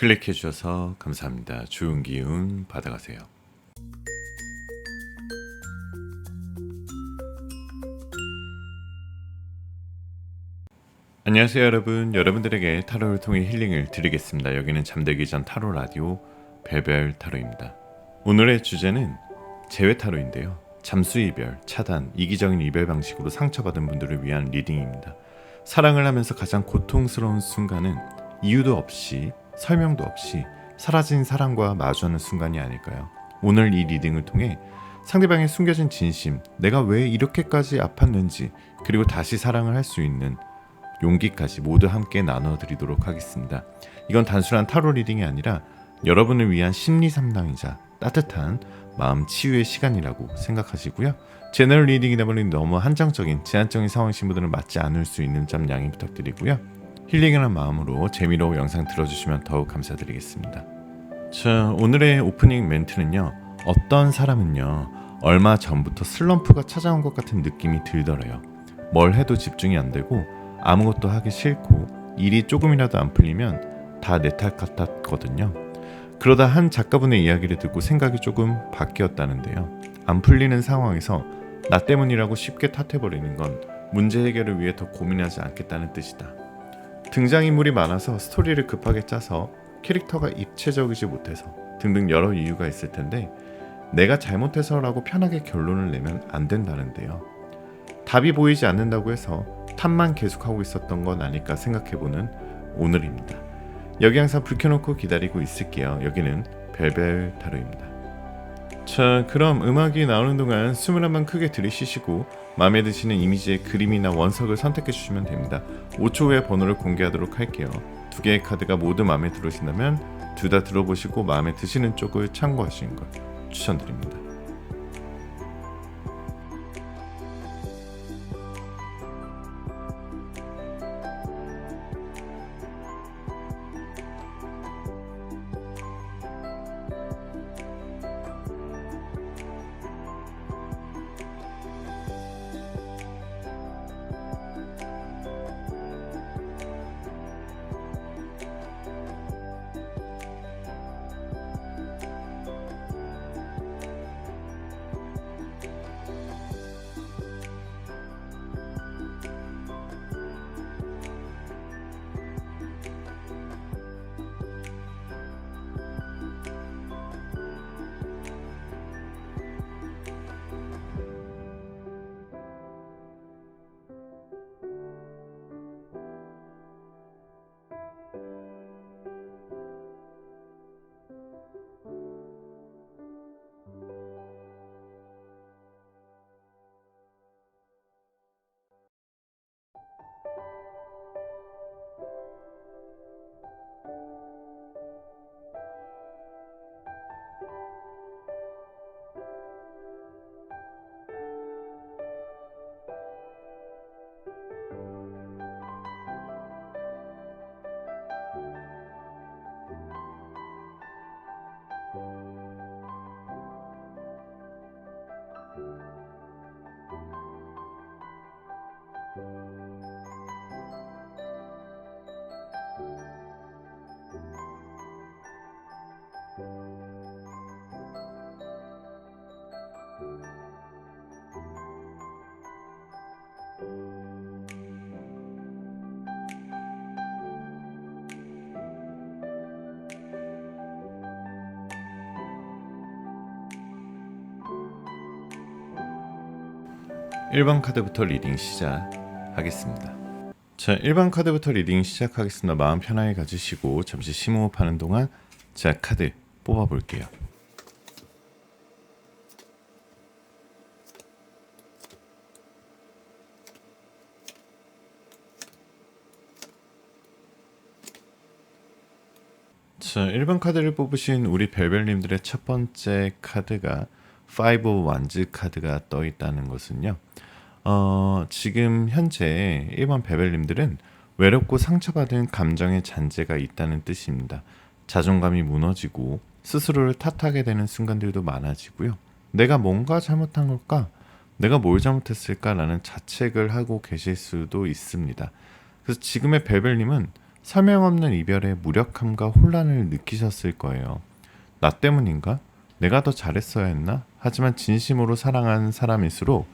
클릭해 주셔서 감사합니다. 좋은 기운 받아가세요. 안녕하세요 여러분. 여러분들에게 타로를 통해 힐링을 드리겠습니다. 여기는 잠들기 전 타로 라디오 별별 타로입니다. 오늘의 주제는 재회 타로인데요. 잠수 이별, 차단, 이기적인 이별 방식으로 상처받은 분들을 위한 리딩입니다. 사랑을 하면서 가장 고통스러운 순간은 이유도 없이 설명도 없이 사라진 사랑과 마주하는 순간이 아닐까요? 오늘 이 리딩을 통해 상대방의 숨겨진 진심, 내가 왜 이렇게까지 아팠는지, 그리고 다시 사랑을 할 수 있는 용기까지 모두 함께 나눠드리도록 하겠습니다. 이건 단순한 타로 리딩이 아니라 여러분을 위한 심리 상담이자 따뜻한 마음 치유의 시간이라고 생각하시고요. 제너럴 리딩이다 보니 너무 한정적인 제한적인 상황이신 분들은 맞지 않을 수 있는 점 양해 부탁드리고요. 힐링을 한 마음으로 재미로 영상 들어주시면 더욱 감사드리겠습니다. 자, 오늘의 오프닝 멘트는요. 어떤 사람은요, 얼마 전부터 슬럼프가 찾아온 것 같은 느낌이 들더래요. 뭘 해도 집중이 안 되고 아무것도 하기 싫고 일이 조금이라도 안 풀리면 다 내 탓 같았거든요. 그러다 한 작가분의 이야기를 듣고 생각이 조금 바뀌었다는데요. 안 풀리는 상황에서 나 때문이라고 쉽게 탓해버리는 건 문제 해결을 위해 더 고민하지 않겠다는 뜻이다. 등장인물이 많아서 스토리를 급하게 짜서 캐릭터가 입체적이지 못해서 등등 여러 이유가 있을 텐데 내가 잘못해서라고 편하게 결론을 내면 안 된다는데요. 답이 보이지 않는다고 해서 탓만 계속하고 있었던 건 아닐까 생각해보는 오늘입니다. 여기 항상 불 켜놓고 기다리고 있을게요. 여기는 별별 타로입니다. 자, 그럼 음악이 나오는 동안 숨을 한번 크게 들이쉬시고 마음에 드시는 이미지의 그림이나 원석을 선택해 주시면 됩니다. 5초 후에 번호를 공개하도록 할게요. 두 개의 카드가 모두 마음에 들으신다면 둘 다 들어보시고 마음에 드시는 쪽을 참고하시는 걸 추천드립니다. (1번) 카드부터 리딩 시작하겠습니다. 자, 1번 카드부터 리딩 시작하겠습니다. 마음 편하게 가지시고 잠시 심호흡하는 동안 제가 카드 뽑아볼게요. 자, 1번 카드를 뽑으신 우리 별별님들의 첫 번째 카드가 5 원즈 카드가 떠 있다는 것은요. 지금 현재 1번 별별님들은 외롭고 상처받은 감정의 잔재가 있다는 뜻입니다. 자존감이 무너지고 스스로를 탓하게 되는 순간들도 많아지고요. 내가 뭔가 잘못한 걸까? 내가 뭘 잘못했을까라는 자책을 하고 계실 수도 있습니다. 그래서 지금의 별별님은 설명 없는 이별에 무력함과 혼란을 느끼셨을 거예요. 나 때문인가? 내가 더 잘했어야 했나? 하지만 진심으로 사랑하는 사람일수록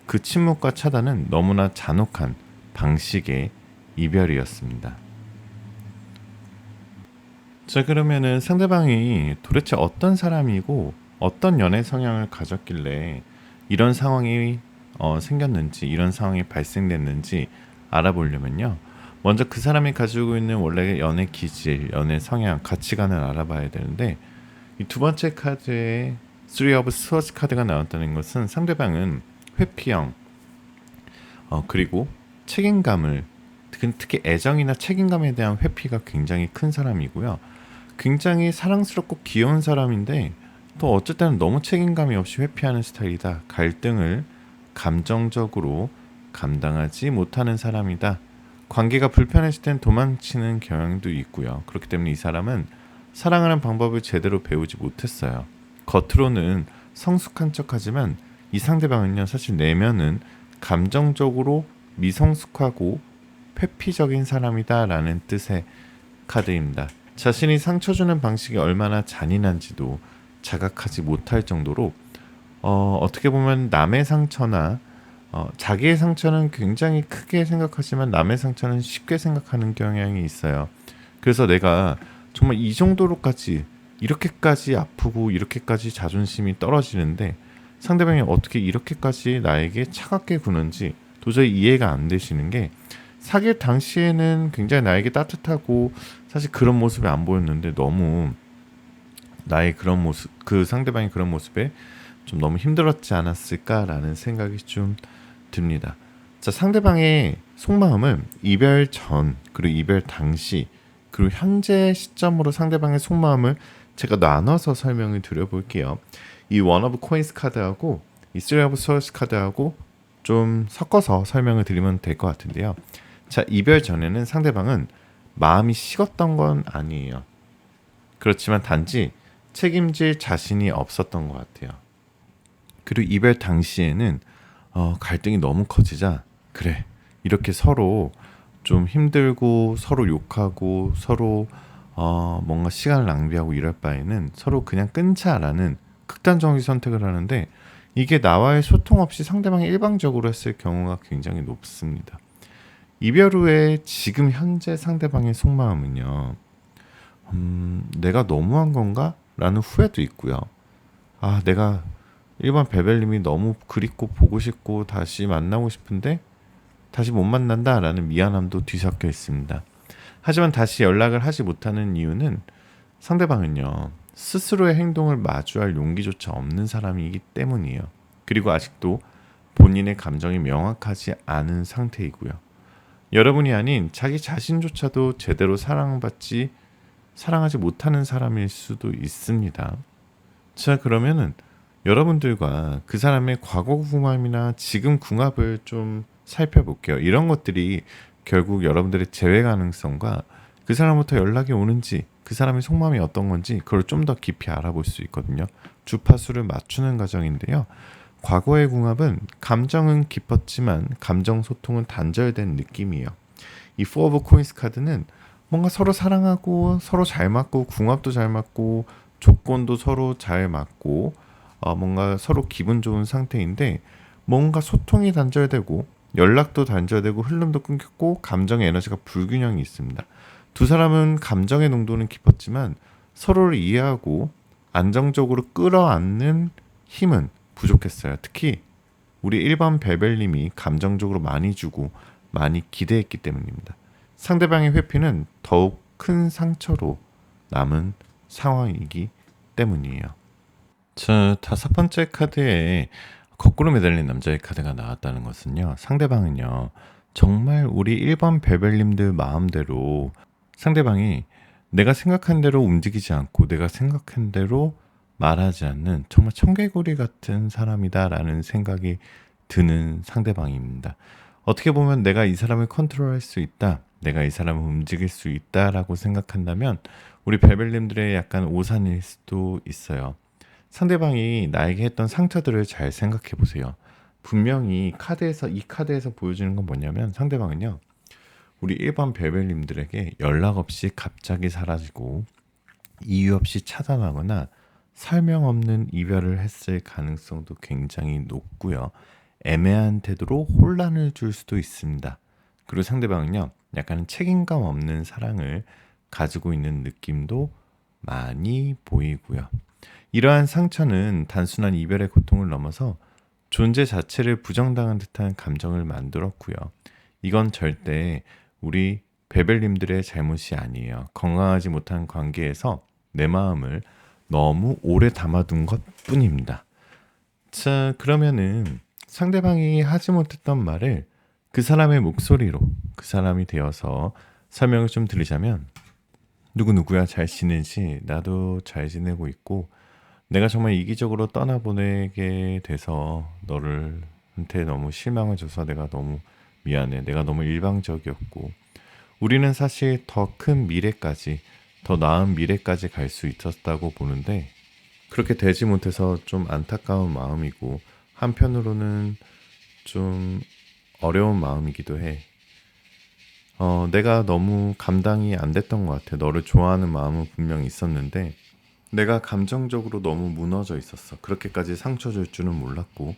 그 침묵과 차단은 너무나 잔혹한 방식의 이별이었습니다. 자, 그러면은 상대방이 도대체 어떤 사람이고 어떤 연애 성향을 가졌길래 이런 상황이 생겼는지, 이런 상황이 발생됐는지 알아보려면요. 먼저 그 사람이 가지고 있는 원래 연애 기질, 연애 성향, 가치관을 알아봐야 되는데, 이 두 번째 카드에 Three of Swords 카드가 나왔다는 것은 상대방은 회피형, 그리고 책임감을, 특히 애정이나 책임감에 대한 회피가 굉장히 큰 사람이고요. 굉장히 사랑스럽고 귀여운 사람인데 또 어쩔 때는 너무 책임감이 없이 회피하는 스타일이다. 갈등을 감정적으로 감당하지 못하는 사람이다. 관계가 불편해질 땐 도망치는 경향도 있고요. 그렇기 때문에 이 사람은 사랑하는 방법을 제대로 배우지 못했어요. 겉으로는 성숙한 척하지만 이 상대방은요, 사실 내면은 감정적으로 미성숙하고 회피적인 사람이다라는 뜻의 카드입니다. 자신이 상처 주는 방식이 얼마나 잔인한지도 자각하지 못할 정도로 어떻게 보면 남의 상처나 자기의 상처는 굉장히 크게 생각하지만 남의 상처는 쉽게 생각하는 경향이 있어요. 그래서 내가 정말 이 정도로까지 이렇게까지 아프고 이렇게까지 자존심이 떨어지는데 상대방이 어떻게 이렇게까지 나에게 차갑게 구는지 도저히 이해가 안 되시는 게, 사귈 당시에는 굉장히 나에게 따뜻하고 사실 그런 모습이 안 보였는데 너무 나의 그런 모습, 그 상대방의 그런 모습에 좀 너무 힘들었지 않았을까라는 생각이 좀 듭니다. 자, 상대방의 속마음은 이별 전, 그리고 이별 당시, 그리고 현재 시점으로 상대방의 속마음을 제가 나눠서 설명을 드려볼게요. 이 원 오브 코인스 카드하고 이 쓰리 오브 소울스 카드하고 좀 섞어서 설명을 드리면 될 것 같은데요. 자, 이별 전에는 상대방은 마음이 식었던 건 아니에요. 그렇지만 단지 책임질 자신이 없었던 것 같아요. 그리고 이별 당시에는 갈등이 너무 커지자, 그래, 이렇게 서로 좀 힘들고 서로 욕하고 서로 뭔가 시간을 낭비하고 이럴 바에는 서로 그냥 끊자라는 극단적인 선택을 하는데, 이게 나와의 소통 없이 상대방이 일방적으로 했을 경우가 굉장히 높습니다. 이별 후에 지금 현재 상대방의 속마음은요, 내가 너무한 건가? 라는 후회도 있고요. 아, 내가 일반 베벨님이 너무 그립고 보고 싶고 다시 만나고 싶은데 다시 못 만난다 라는 미안함도 뒤섞여 있습니다. 하지만 다시 연락을 하지 못하는 이유는 상대방은요, 스스로의 행동을 마주할 용기조차 없는 사람이기 때문이에요. 그리고 아직도 본인의 감정이 명확하지 않은 상태이고요. 여러분이 아닌 자기 자신조차도 제대로 사랑하지 못하는 사람일 수도 있습니다. 자, 그러면은 여러분들과 그 사람의 과거 궁합이나 지금 궁합을 좀 살펴볼게요. 이런 것들이 결국 여러분들의 재회 가능성과 그 사람부터 연락이 오는지, 그 사람의 속마음이 어떤 건지 그걸 좀 더 깊이 알아볼 수 있거든요. 주파수를 맞추는 과정인데요. 과거의 궁합은 감정은 깊었지만 감정 소통은 단절된 느낌이에요. 이 Four of Coins 카드는 뭔가 서로 사랑하고 서로 잘 맞고 궁합도 잘 맞고 조건도 서로 잘 맞고 뭔가 서로 기분 좋은 상태인데, 뭔가 소통이 단절되고 연락도 단절되고 흐름도 끊겼고 감정의 에너지가 불균형이 있습니다. 두 사람은 감정의 농도는 깊었지만 서로를 이해하고 안정적으로 끌어안는 힘은 부족했어요. 특히 우리 일반 베벨님이 감정적으로 많이 주고 많이 기대했기 때문입니다. 상대방의 회피는 더욱 큰 상처로 남은 상황이기 때문이에요. 자, 다섯 번째 카드에 거꾸로 매달린 남자의 카드가 나왔다는 것은요, 상대방은요, 정말 우리 1번 베벨님들 마음대로 상대방이 내가 생각한 대로 움직이지 않고 내가 생각한 대로 말하지 않는 정말 청개구리 같은 사람이다라는 생각이 드는 상대방입니다. 어떻게 보면 내가 이 사람을 컨트롤할 수 있다, 내가 이 사람을 움직일 수 있다라고 생각한다면 우리 베벨님들의 약간 오산일 수도 있어요. 상대방이 나에게 했던 상처들을 잘 생각해 보세요. 분명히 이 카드에서 보여주는 건 뭐냐면, 상대방은요, 우리 일반 별별님들에게 연락 없이 갑자기 사라지고 이유 없이 차단하거나 설명 없는 이별을 했을 가능성도 굉장히 높고요. 애매한 태도로 혼란을 줄 수도 있습니다. 그리고 상대방은요, 약간 책임감 없는 사랑을 가지고 있는 느낌도 많이 보이고요. 이러한 상처는 단순한 이별의 고통을 넘어서 존재 자체를 부정당한 듯한 감정을 만들었고요. 이건 절대 우리 베벨님들의 잘못이 아니에요. 건강하지 못한 관계에서 내 마음을 너무 오래 담아둔 것 뿐입니다. 자, 그러면은 상대방이 하지 못했던 말을 그 사람의 목소리로 그 사람이 되어서 설명을 좀 드리자면, 누구누구야 잘 지내지? 나도 잘 지내고 있고, 내가 정말 이기적으로 떠나보내게 돼서 너를 한테 너무 실망을 줘서 내가 너무 미안해. 내가 너무 일방적이었고, 우리는 사실 더 큰 미래까지, 더 나은 미래까지 갈 수 있었다고 보는데 그렇게 되지 못해서 좀 안타까운 마음이고, 한편으로는 좀 어려운 마음이기도 해. 내가 너무 감당이 안 됐던 것 같아. 너를 좋아하는 마음은 분명히 있었는데 내가 감정적으로 너무 무너져 있었어. 그렇게까지 상처 줄 줄은 몰랐고,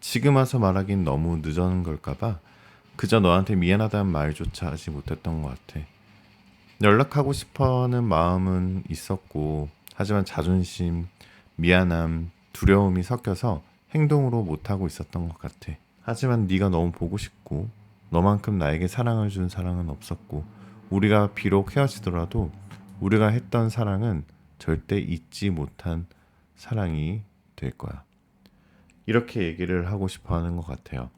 지금 와서 말하긴 너무 늦은 걸까봐 그저 너한테 미안하다는 말조차 하지 못했던 것 같아. 연락하고 싶어하는 마음은 있었고, 하지만 자존심, 미안함, 두려움이 섞여서 행동으로 못하고 있었던 것 같아. 하지만 네가 너무 보고 싶고, 너만큼 나에게 사랑을 준 사랑은 없었고, 우리가 비록 헤어지더라도 우리가 했던 사랑은 절대 잊지 못한 사랑이 될 거야. 이렇게 얘기를 하고 싶어 하는 것 같아요.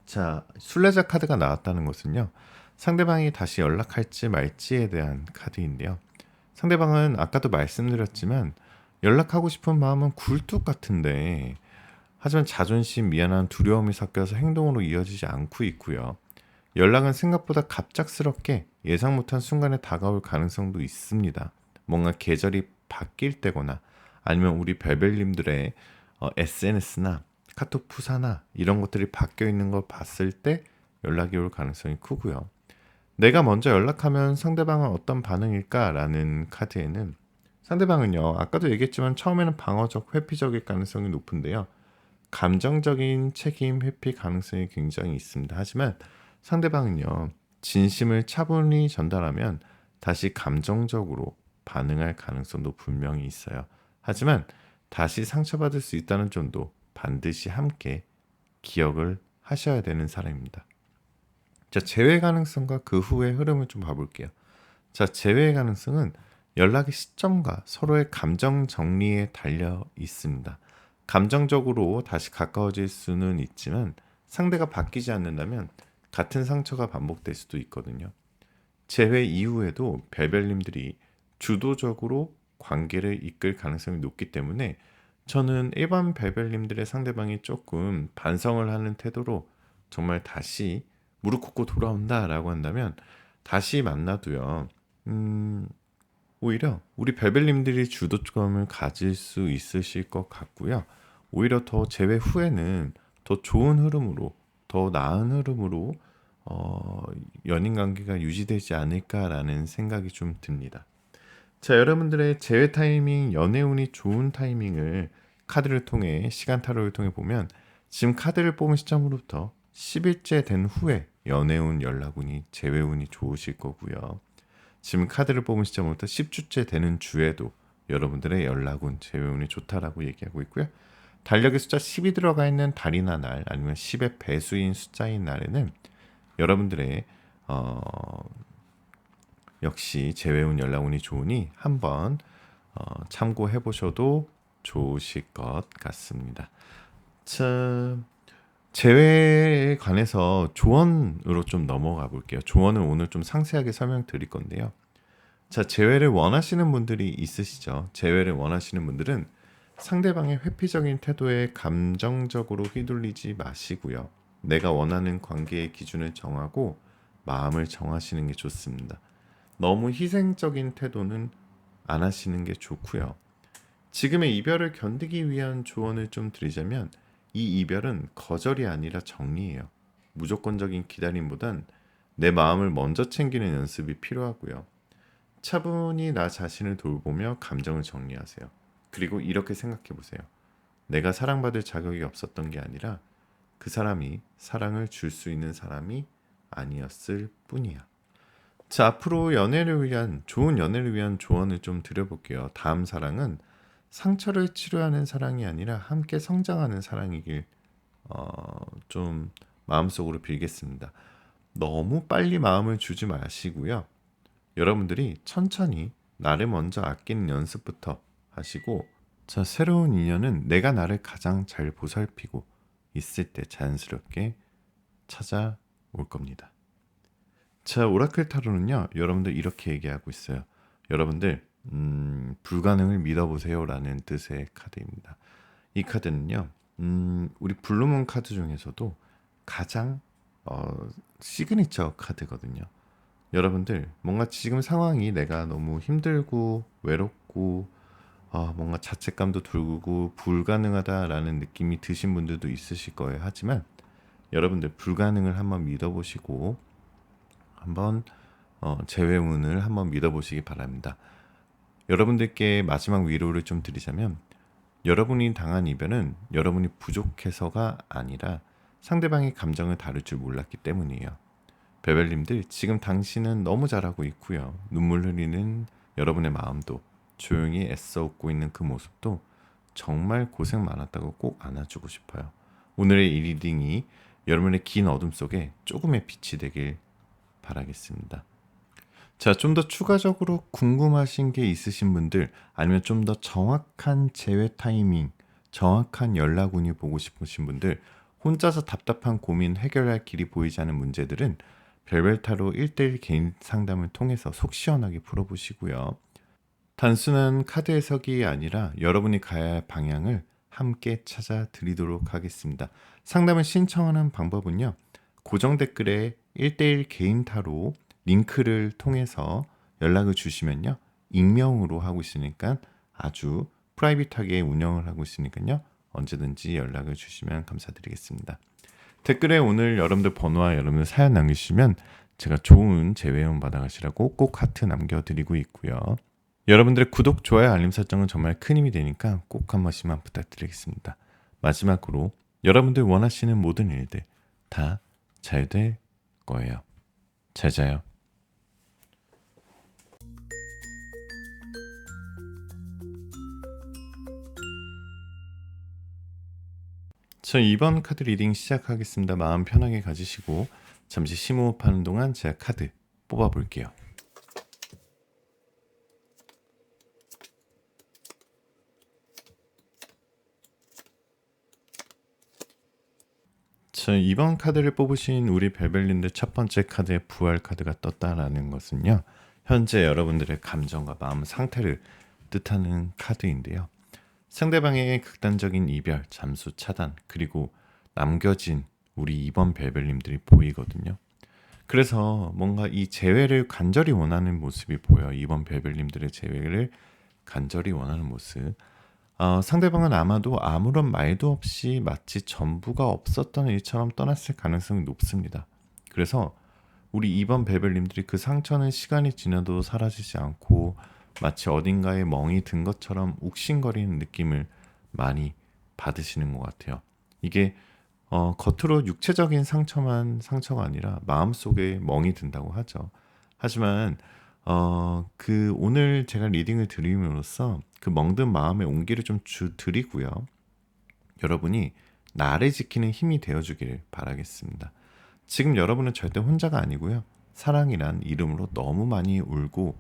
자, 순례자 카드가 나왔다는 것은요, 상대방이 다시 연락할지 말지에 대한 카드인데요. 상대방은 아까도 말씀드렸지만 연락하고 싶은 마음은 굴뚝 같은데, 하지만 자존심, 미안한 두려움이 섞여서 행동으로 이어지지 않고 있고요. 연락은 생각보다 갑작스럽게 예상 못한 순간에 다가올 가능성도 있습니다. 뭔가 계절이 바뀔 때거나 아니면 우리 별별님들의 SNS나 카톡 푸사나 이런 것들이 바뀌어 있는 걸 봤을 때 연락이 올 가능성이 크고요. 내가 먼저 연락하면 상대방은 어떤 반응일까라는 카드에는, 상대방은요, 아까도 얘기했지만 처음에는 방어적, 회피적일 가능성이 높은데요. 감정적인 책임 회피 가능성이 굉장히 있습니다. 하지만 상대방은요, 진심을 차분히 전달하면 다시 감정적으로 반응할 가능성도 분명히 있어요. 하지만 다시 상처받을 수 있다는 점도 반드시 함께 기억을 하셔야 되는 사람입니다. 자, 재회 가능성과 그 후의 흐름을 좀 봐볼게요. 자, 재회 가능성은 연락의 시점과 서로의 감정 정리에 달려 있습니다. 감정적으로 다시 가까워질 수는 있지만 상대가 바뀌지 않는다면 같은 상처가 반복될 수도 있거든요. 재회 이후에도 별별님들이 주도적으로 관계를 이끌 가능성이 높기 때문에 저는 일반 별별님들의 상대방이 조금 반성을 하는 태도로 정말 다시 무릎 꿇고 돌아온다라고 한다면 다시 만나도요. 오히려 우리 별별님들이 주도권을 가질 수 있으실 것 같고요. 오히려 더 재회 후에는 더 좋은 흐름으로, 더 나은 흐름으로 연인 관계가 유지되지 않을까라는 생각이 좀 듭니다. 자, 여러분들의 재회 타이밍, 연애운이 좋은 타이밍을 카드를 통해, 시간 타로를 통해 보면 지금 카드를 뽑은 시점으로부터 10일째 된 후에 연애운, 연락운이, 재회운이 좋으실 거고요. 지금 카드를 뽑은 시점부터 10주째 되는 주에도 여러분들의 연락운, 재회운이 좋다라고 얘기하고 있고요. 달력의 숫자 10이 들어가 있는 달이나 날, 아니면 10의 배수인 숫자인 날에는 여러분들의 역시 재회운, 연락운이 좋으니 한번 참고해 보셔도 좋으실 것 같습니다. 참, 재회에 관해서 조언으로 좀 넘어가 볼게요. 조언을 오늘 좀 상세하게 설명드릴 건데요. 자, 재회를 원하시는 분들이 있으시죠. 재회를 원하시는 분들은 상대방의 회피적인 태도에 감정적으로 휘둘리지 마시고요. 내가 원하는 관계의 기준을 정하고 마음을 정하시는 게 좋습니다. 너무 희생적인 태도는 안 하시는 게 좋고요. 지금의 이별을 견디기 위한 조언을 좀 드리자면, 이 이별은 거절이 아니라 정리예요. 무조건적인 기다림보단 내 마음을 먼저 챙기는 연습이 필요하고요. 차분히 나 자신을 돌보며 감정을 정리하세요. 그리고 이렇게 생각해 보세요. 내가 사랑받을 자격이 없었던 게 아니라 그 사람이 사랑을 줄 수 있는 사람이 아니었을 뿐이야. 자, 앞으로 좋은 연애를 위한 조언을 좀 드려볼게요. 다음 사랑은 상처를 치료하는 사랑이 아니라 함께 성장하는 사랑이길 좀 마음속으로 빌겠습니다. 너무 빨리 마음을 주지 마시고요. 여러분들이 천천히 나를 먼저 아끼는 연습부터 하시고, 자, 새로운 인연은 내가 나를 가장 잘 보살피고 있을 때 자연스럽게 찾아올 겁니다. 자, 오라클 타로는요, 여러분들 이렇게 얘기하고 있어요. 여러분들 불가능을 믿어보세요 라는 뜻의 카드입니다. 이 카드는요, 우리 블루문 카드 중에서도 가장 시그니처 카드거든요. 여러분들 뭔가 지금 상황이 내가 너무 힘들고 외롭고 뭔가 자책감도 들고 불가능하다라는 느낌이 드신 분들도 있으실 거예요. 하지만 여러분들 불가능을 한번 믿어보시고 한번 재회운을 한번 믿어보시기 바랍니다. 여러분들께 마지막 위로를 좀 드리자면, 여러분이 당한 이별은 여러분이 부족해서가 아니라 상대방의 감정을 다룰 줄 몰랐기 때문이에요. 베벨님들, 지금 당신은 너무 잘하고 있고요. 눈물 흘리는 여러분의 마음도, 조용히 애써 웃고 있는 그 모습도 정말 고생 많았다고 꼭 안아주고 싶어요. 오늘의 이 리딩이 여러분의 긴 어둠 속에 조금의 빛이 되길 바라겠습니다. 자, 좀 더 추가적으로 궁금하신 게 있으신 분들, 아니면 좀 더 정확한 재회 타이밍, 정확한 연락운이 보고 싶으신 분들, 혼자서 답답한 고민 해결할 길이 보이지 않는 문제들은 별별타로 1대1 개인 상담을 통해서 속 시원하게 풀어보시고요. 단순한 카드 해석이 아니라 여러분이 가야 할 방향을 함께 찾아드리도록 하겠습니다. 상담을 신청하는 방법은요, 고정 댓글에 1대1 개인 타로 링크를 통해서 연락을 주시면요, 익명으로 하고 있으니까 아주 프라이빗하게 운영을 하고 있으니까요, 언제든지 연락을 주시면 감사드리겠습니다. 댓글에 오늘 여러분들 번호와 여러분들 사연 남기시면 제가 좋은 재회원 받아가시라고 꼭 하트 남겨드리고 있고요. 여러분들의 구독, 좋아요, 알림 설정은 정말 큰 힘이 되니까 꼭 한 번씩만 부탁드리겠습니다. 마지막으로 여러분들 원하시는 모든 일들 다 잘 될 거예요. 잘 자요. 저 이번 카드 리딩 시작하겠습니다. 마음 편하게 가지시고 잠시 심호흡하는 동안 제가 카드 뽑아볼게요. 자, 이번 카드를 뽑으신 우리 벨벨님들 첫 번째 카드의 부활 카드가 떴다라는 것은요, 현재 여러분들의 감정과 마음 상태를 뜻하는 카드인데요. 상대방의 극단적인 이별, 잠수, 차단, 그리고 남겨진 우리 이번 벨벨님들이 보이거든요. 그래서 뭔가 이 재회를 간절히 원하는 모습이 보여요. 이번 벨벨님들의 재회를 간절히 원하는 모습. 상대방은 아마도 아무런 말도 없이 마치 전부가 없었던 일처럼 떠났을 가능성이 높습니다. 그래서 우리 이번 벨벨님들이 그 상처는 시간이 지나도 사라지지 않고 마치 어딘가에 멍이 든 것처럼 욱신거리는 느낌을 많이 받으시는 것 같아요. 이게 겉으로 육체적인 상처가 아니라 마음속에 멍이 든다고 하죠. 하지만 그 오늘 제가 리딩을 드림으로써 그 멍든 마음의 온기를 좀 드리고요. 여러분이 나를 지키는 힘이 되어주기를 바라겠습니다. 지금 여러분은 절대 혼자가 아니고요. 사랑이란 이름으로 너무 많이 울고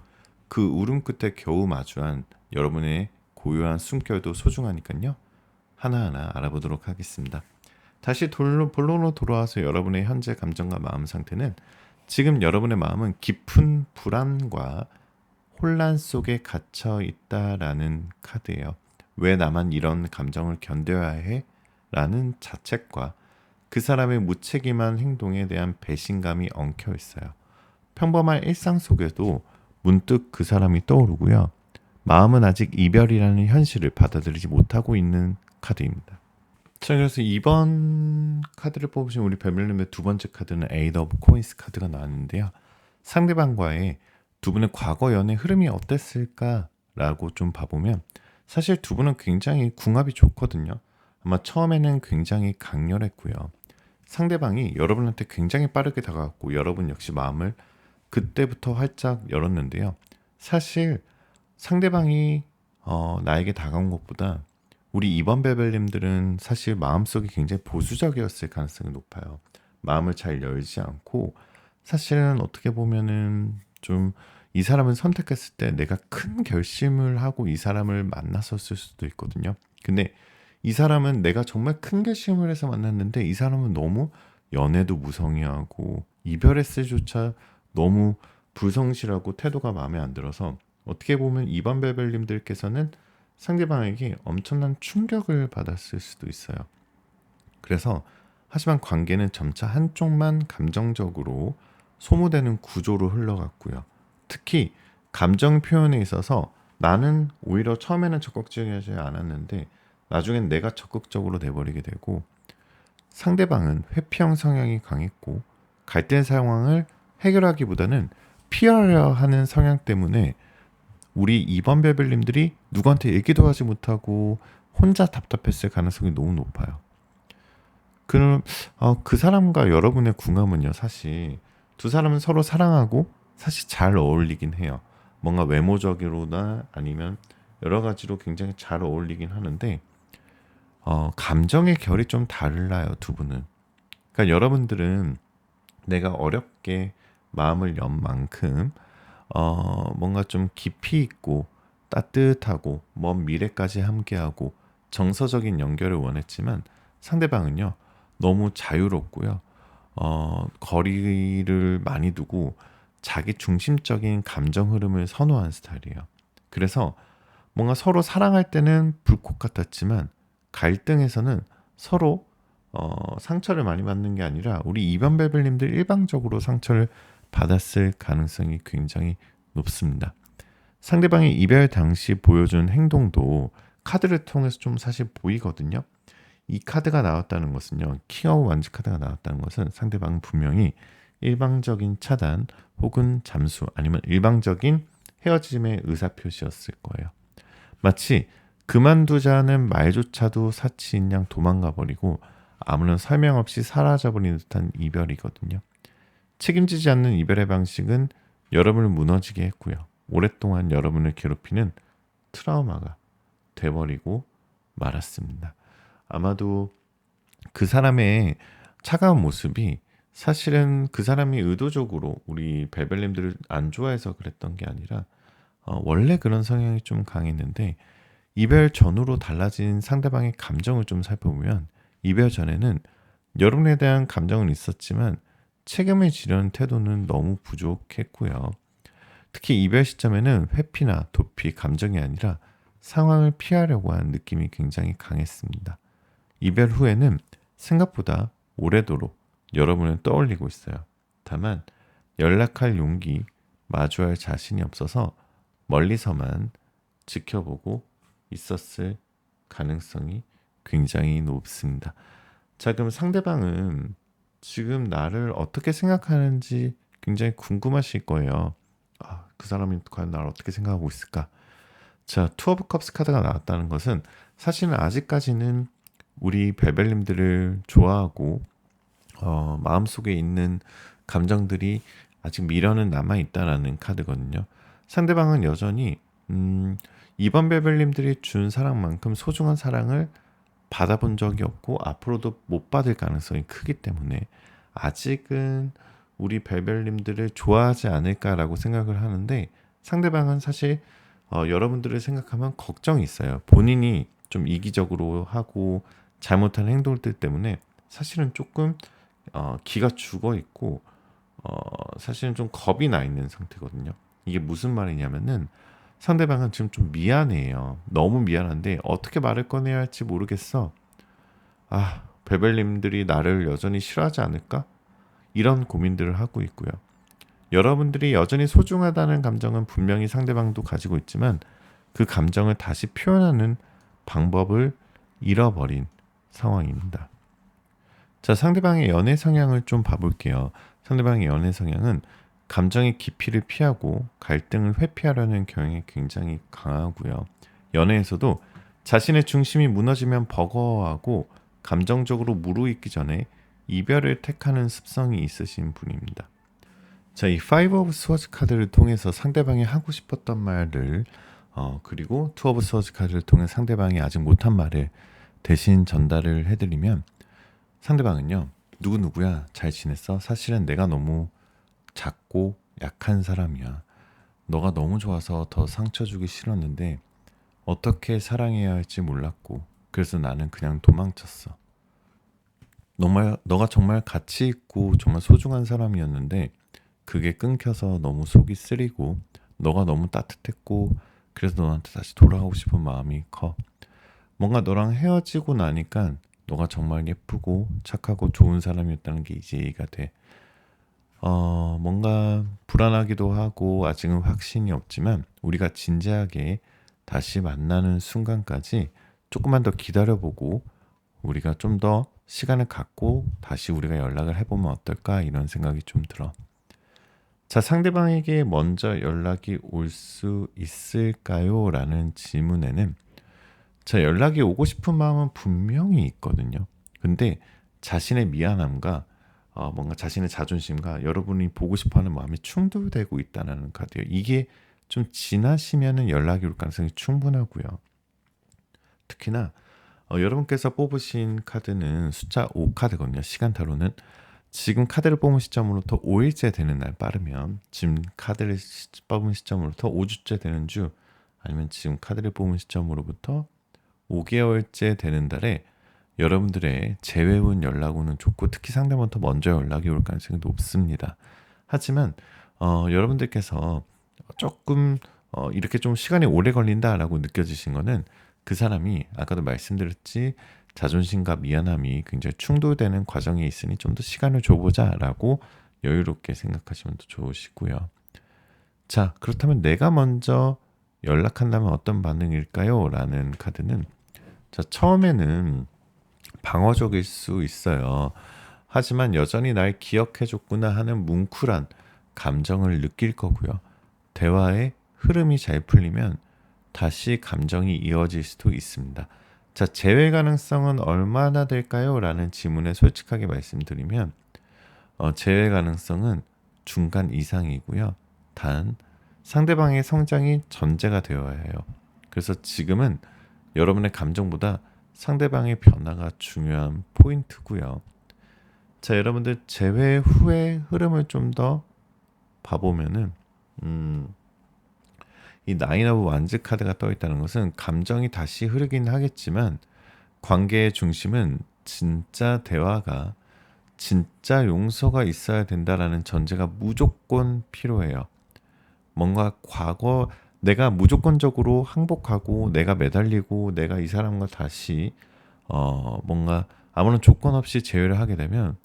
그 울음 끝에 겨우 마주한 여러분의 고요한 숨결도 소중하니까요. 하나하나 알아보도록 하겠습니다. 다시 본론으로 돌아와서 여러분의 현재 감정과 마음 상태는, 지금 여러분의 마음은 깊은 불안과 혼란 속에 갇혀 있다라는 카드예요. 왜 나만 이런 감정을 견뎌야 해? 라는 자책과 그 사람의 무책임한 행동에 대한 배신감이 엉켜 있어요. 평범한 일상 속에도 문득 그 사람이 떠오르고요. 마음은 아직 이별이라는 현실을 받아들이지 못하고 있는 카드입니다. 자, 그래서 이번 카드를 뽑으신 우리 별별님의 두 번째 카드는 에이드 오브 코인스 카드가 나왔는데요. 상대방과의 두 분의 과거 연애 흐름이 어땠을까라고 좀 봐보면 사실 두 분은 굉장히 궁합이 좋거든요. 아마 처음에는 굉장히 강렬했고요. 상대방이 여러분한테 굉장히 빠르게 다가갔고 여러분 역시 마음을 그때부터 활짝 열었는데요. 사실 상대방이 나에게 다가온 것보다 우리 이번 베벨님들은 사실 마음속이 굉장히 보수적이었을 가능성이 높아요. 마음을 잘 열지 않고 사실은 어떻게 보면은 좀 이 사람을 선택했을 때 내가 큰 결심을 하고 이 사람을 만났었을 수도 있거든요. 근데 이 사람은 내가 정말 큰 결심을 해서 만났는데 이 사람은 너무 연애도 무성의하고 이별했을 조차 너무 불성실하고 태도가 마음에 안 들어서 어떻게 보면 이번 베벨님들께서는 상대방에게 엄청난 충격을 받았을 수도 있어요. 그래서 하지만 관계는 점차 한쪽만 감정적으로 소모되는 구조로 흘러갔고요. 특히 감정 표현에 있어서 나는 오히려 처음에는 적극적이지 않았는데 나중엔 내가 적극적으로 돼버리게 되고 상대방은 회피형 성향이 강했고 갈등 상황을 해결하기보다는 피하려 하는 성향 때문에 우리 이번 베벨님들이 누구한테 얘기도 하지 못하고 혼자 답답했을 가능성이 너무 높아요. 그럼 그 사람과 여러분의 궁합은요, 사실 두 사람은 서로 사랑하고 사실 잘 어울리긴 해요. 뭔가 외모적으로나 아니면 여러 가지로 굉장히 잘 어울리긴 하는데 감정의 결이 좀 달라요, 두 분은. 그러니까 여러분들은 내가 어렵게 마음을 연 만큼 뭔가 좀 깊이 있고 따뜻하고 먼 미래까지 함께하고 정서적인 연결을 원했지만 상대방은요 너무 자유롭고요 거리를 많이 두고 자기 중심적인 감정 흐름을 선호하는 스타일이에요. 그래서 뭔가 서로 사랑할 때는 불꽃 같았지만 갈등에서는 서로 상처를 많이 받는 게 아니라 우리 이변 베벨님들 일방적으로 상처를 받았을 가능성이 굉장히 높습니다. 상대방이 이별 당시 보여준 행동도 카드를 통해서 좀 사실 보이거든요. 이 카드가 나왔다는 것은요. 킹 오브 완즈 카드가 나왔다는 것은 상대방은 분명히 일방적인 차단 혹은 잠수 아니면 일방적인 헤어짐의 의사표시였을 거예요. 마치 그만두자는 말조차도 사치인 양 도망가 버리고 아무런 설명 없이 사라져버린 듯한 이별이거든요. 책임지지 않는 이별의 방식은 여러분을 무너지게 했고요. 오랫동안 여러분을 괴롭히는 트라우마가 돼버리고 말았습니다. 아마도 그 사람의 차가운 모습이 사실은 그 사람이 의도적으로 우리 벨벨님들을 안 좋아해서 그랬던 게 아니라 원래 그런 성향이 좀 강했는데 이별 전후로 달라진 상대방의 감정을 좀 살펴보면 이별 전에는 여러분에 대한 감정은 있었지만 책임을 지려는 태도는 너무 부족했고요. 특히 이별 시점에는 회피나 도피, 감정이 아니라 상황을 피하려고 하는 느낌이 굉장히 강했습니다. 이별 후에는 생각보다 오래도록 여러분을 떠올리고 있어요. 다만 연락할 용기, 마주할 자신이 없어서 멀리서만 지켜보고 있었을 가능성이 굉장히 높습니다. 자, 그럼 상대방은 지금 나를 어떻게 생각하는지 굉장히 궁금하실 거예요. 그 사람이 과연 나를 어떻게 생각하고 있을까? 자, 투 오브 컵스 카드가 나왔다는 것은 사실은 아직까지는 우리 벨벨님들을 좋아하고 마음속에 있는 감정들이 아직 미련은 남아있다라는 카드거든요. 상대방은 여전히 이번 벨벨님들이 준 사랑만큼 소중한 사랑을 받아본 적이 없고 앞으로도 못 받을 가능성이 크기 때문에 아직은 우리 벨벨님들을 좋아하지 않을까라고 생각을 하는데 상대방은 사실 여러분들을 생각하면 걱정이 있어요. 본인이 좀 이기적으로 하고 잘못한 행동들 때문에 사실은 조금 기가 죽어 있고 사실은 좀 겁이 나 있는 상태거든요. 이게 무슨 말이냐면은 상대방은 지금 좀 미안해요. 너무 미안한데 어떻게 말을 꺼내야 할지 모르겠어. 베벨님들이 나를 여전히 싫어하지 않을까? 이런 고민들을 하고 있고요. 여러분들이 여전히 소중하다는 감정은 분명히 상대방도 가지고 있지만 그 감정을 다시 표현하는 방법을 잃어버린 상황입니다. 자, 상대방의 연애 성향을 좀 봐볼게요. 상대방의 연애 성향은 감정의 깊이를 피하고 갈등을 회피하려는 경향이 굉장히 강하고요. 연애에서도 자신의 중심이 무너지면 버거워하고 감정적으로 무르익기 전에 이별을 택하는 습성이 있으신 분입니다. 자, 이 파이브 오브 스워즈 카드를 통해서 상대방이 하고 싶었던 말을 그리고 투 오브 스워즈 카드를 통해 상대방이 아직 못한 말을 대신 전달을 해드리면 상대방은요, 누구누구야 잘 지냈어? 사실은 내가 너무 작고 약한 사람이야. 너가 너무 좋아서 더 상처 주기 싫었는데 어떻게 사랑해야 할지 몰랐고 그래서 나는 그냥 도망쳤어. 너가 정말 가치 있고 정말 소중한 사람이었는데 그게 끊겨서 너무 속이 쓰리고 너가 너무 따뜻했고 그래서 너한테 다시 돌아가고 싶은 마음이 커. 뭔가 너랑 헤어지고 나니까 너가 정말 예쁘고 착하고 좋은 사람이었다는 게 이제 이해가 돼. 뭔가 불안하기도 하고 아직은 확신이 없지만 우리가 진지하게 다시 만나는 순간까지 조금만 더 기다려보고 우리가 좀 더 시간을 갖고 다시 우리가 연락을 해보면 어떨까 이런 생각이 좀 들어. 자, 상대방에게 먼저 연락이 올 수 있을까요? 라는 질문에는 자, 연락이 오고 싶은 마음은 분명히 있거든요. 근데 자신의 미안함과 뭔가 자신의 자존심과 여러분이 보고 싶어하는 마음이 충돌되고 있다는 카드예요. 이게 좀 지나시면은 연락이 올 가능성이 충분하고요. 특히나 여러분께서 뽑으신 카드는 숫자 5 카드거든요. 시간타로는 지금 카드를 뽑은 시점으로부터 5일째 되는 날 빠르면 지금 카드를 뽑은 시점으로부터 5주째 되는 주 아니면 지금 카드를 뽑은 시점으로부터 5개월째 되는 달에 여러분들의 재회운 연락 오는 좋고 특히 상대방부터 먼저 연락이 올 가능성이 높습니다. 하지만 여러분들께서 조금 이렇게 좀 시간이 오래 걸린다라고 느껴지신 거는 그 사람이 아까도 말씀드렸지 자존심과 미안함이 굉장히 충돌되는 과정에 있으니 좀 더 시간을 줘보자라고 여유롭게 생각하시면 더 좋으시고요. 자, 그렇다면 내가 먼저 연락한다면 어떤 반응일까요? 라는 카드는 자, 처음에는 방어적일 수 있어요. 하지만 여전히 날 기억해줬구나 하는 뭉클한 감정을 느낄 거고요. 대화의 흐름이 잘 풀리면 다시 감정이 이어질 수도 있습니다. 자, 재회 가능성은 얼마나 될까요? 라는 질문에 솔직하게 말씀드리면 재회 가능성은 중간 이상이고요. 단 상대방의 성장이 전제가 되어야 해요. 그래서 지금은 여러분의 감정보다 상대방의 변화가 중요한 포인트고요. 자, 여러분들 재회 후의 흐름을 좀 더 봐보면은 이 나인 오브 완즈 카드가 떠 있다는 것은 감정이 다시 흐르긴 하겠지만 관계의 중심은 진짜 대화가 진짜 용서가 있어야 된다라는 전제가 무조건 필요해요. 뭔가 과거 내가 무조건적으로 항복하고 내가 매달리고 내가 이 사람과 다시 뭔가 아무런 조건 없이 재회를 하게 되면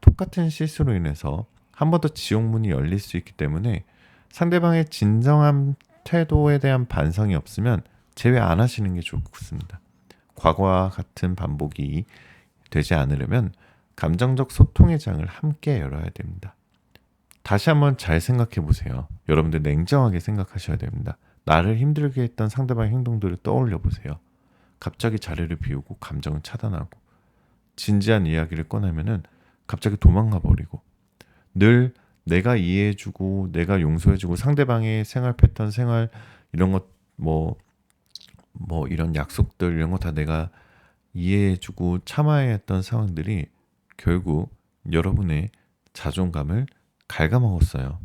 똑같은 실수로 인해서 한 번 더 지옥문이 열릴 수 있기 때문에 상대방의 진정한 태도에 대한 반성이 없으면 재회 안 하시는 게 좋습니다. 과거와 같은 반복이 되지 않으려면 감정적 소통의 장을 함께 열어야 됩니다. 다시 한번 잘 생각해 보세요. 여러분들 냉정하게 생각하셔야 됩니다. 나를 힘들게 했던 상대방의 행동들을 떠올려 보세요. 갑자기 자리를 비우고 감정을 차단하고 진지한 이야기를 꺼내면은 갑자기 도망가 버리고 늘 내가 이해해주고 내가 용서해주고 상대방의 생활 패턴 생활 이런 것 뭐 이런 약속들 이런 거 다 내가 이해해주고 참아야 했던 상황들이 결국 여러분의 자존감을 갉아먹었어요.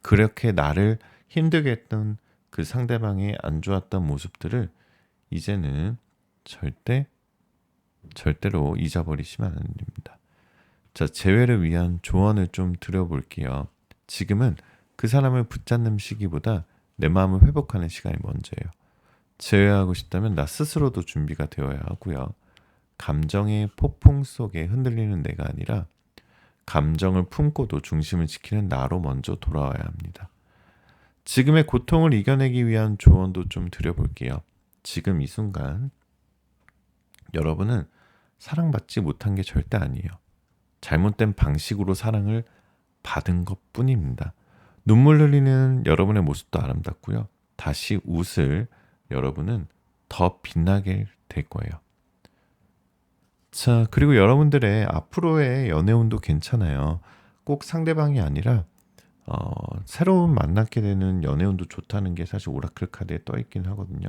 그렇게 나를 힘들게 했던 그 상대방의 안 좋았던 모습들을 이제는 절대로 잊어버리시면 안 됩니다. 자, 재회를 위한 조언을 좀 드려볼게요. 지금은 그 사람을 붙잡는 시기보다 내 마음을 회복하는 시간이 먼저예요. 재회하고 싶다면 나 스스로도 준비가 되어야 하고요. 감정의 폭풍 속에 흔들리는 내가 아니라 감정을 품고도 중심을 지키는 나로 먼저 돌아와야 합니다. 지금의 고통을 이겨내기 위한 조언도 좀 드려볼게요. 지금 이 순간 여러분은 사랑받지 못한 게 절대 아니에요. 잘못된 방식으로 사랑을 받은 것 뿐입니다. 눈물 흘리는 여러분의 모습도 아름답고요. 다시 웃을 여러분은 더 빛나게 될 거예요. 자, 그리고 여러분들의 앞으로의 연애운도 괜찮아요. 꼭 상대방이 아니라 새로운 만나게 되는 연애운도 좋다는 게 사실 오라클 카드에 떠 있긴 하거든요.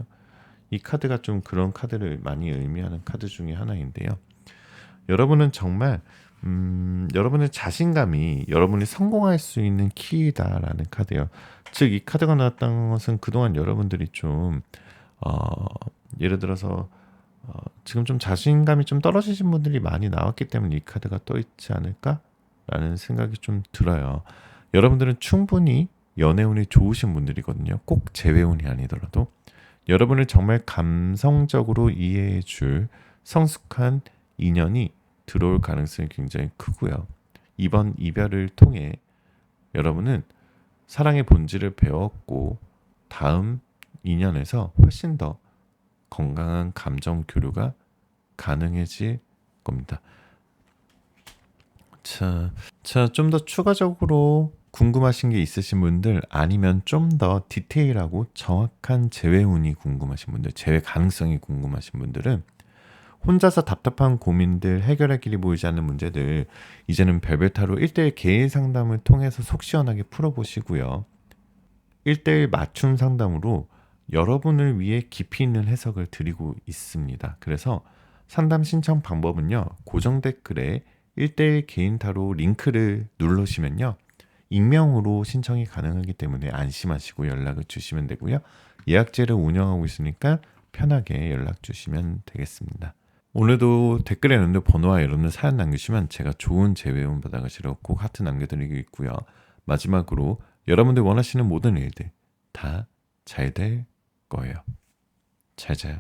이 카드가 좀 그런 카드를 많이 의미하는 카드 중에 하나인데요. 여러분은 정말 여러분의 자신감이 여러분이 성공할 수 있는 키이다라는 카드예요. 즉, 이 카드가 나왔다는 것은 그동안 여러분들이 좀 예를 들어서 지금 좀 자신감이 좀 떨어지신 분들이 많이 나왔기 때문에 이 카드가 떠 있지 않을까라는 생각이 좀 들어요. 여러분들은 충분히 연애운이 좋으신 분들이거든요. 꼭 재회운이 아니더라도 여러분을 정말 감성적으로 이해해 줄 성숙한 인연이 들어올 가능성이 굉장히 크고요. 이번 이별을 통해 여러분은 사랑의 본질을 배웠고 다음 인연에서 훨씬 더 건강한 감정 교류가 가능해질 겁니다. 자, 좀 더 추가적으로 궁금하신 게 있으신 분들 아니면 좀 더 디테일하고 정확한 재회운이 궁금하신 분들, 재회 가능성이 궁금하신 분들은 혼자서 답답한 고민들, 해결할 길이 보이지 않는 문제들 이제는 별별타로 1대1 개인 상담을 통해서 속 시원하게 풀어보시고요. 1대1 맞춤 상담으로 여러분을 위해 깊이 있는 해석을 드리고 있습니다. 그래서 상담 신청 방법은요. 고정 댓글에 1대1 개인 타로 링크를 누르시면요. 익명으로 신청이 가능하기 때문에 안심하시고 연락을 주시면 되고요. 예약제를 운영하고 있으니까 편하게 연락 주시면 되겠습니다. 오늘도 댓글에 있는 번호와 여러분들 사연 남기시면 제가 좋은 재회운 받아가시러 꼭 하트 남겨드리고 있고요. 마지막으로 여러분들 원하시는 모든 일들 다 잘 될 거예요. 잘 자요.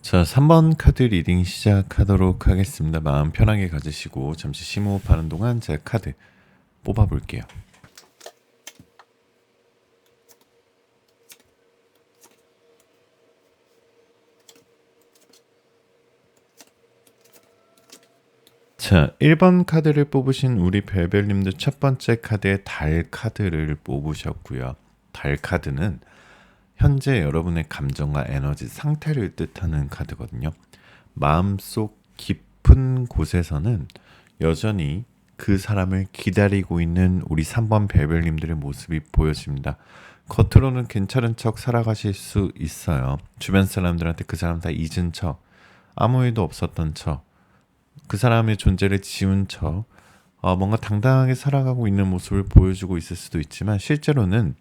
자, 3번 카드 리딩 시작하도록 하겠습니다. 마음 편하게 가지시고 잠시 심호흡하는 동안 제가 카드 뽑아볼게요. 자, 1번 카드를 뽑으신 우리 별별님들 첫 번째 카드의 달 카드를 뽑으셨고요. 달 카드는 현재 여러분의 감정과 에너지 상태를 뜻하는 카드거든요. 마음속 깊은 곳에서는 여전히 그 사람을 기다리고 있는 우리 3번 별별님들의 모습이 보여집니다. 겉으로는 괜찮은 척 살아가실 수 있어요. 주변 사람들한테 그 사람 다 잊은 척, 아무 일도 없었던 척, 그 사람의 존재를 지운 척, 뭔가 당당하게 살아가고 있는 모습을 보여주고 있을 수도 있지만 실제로는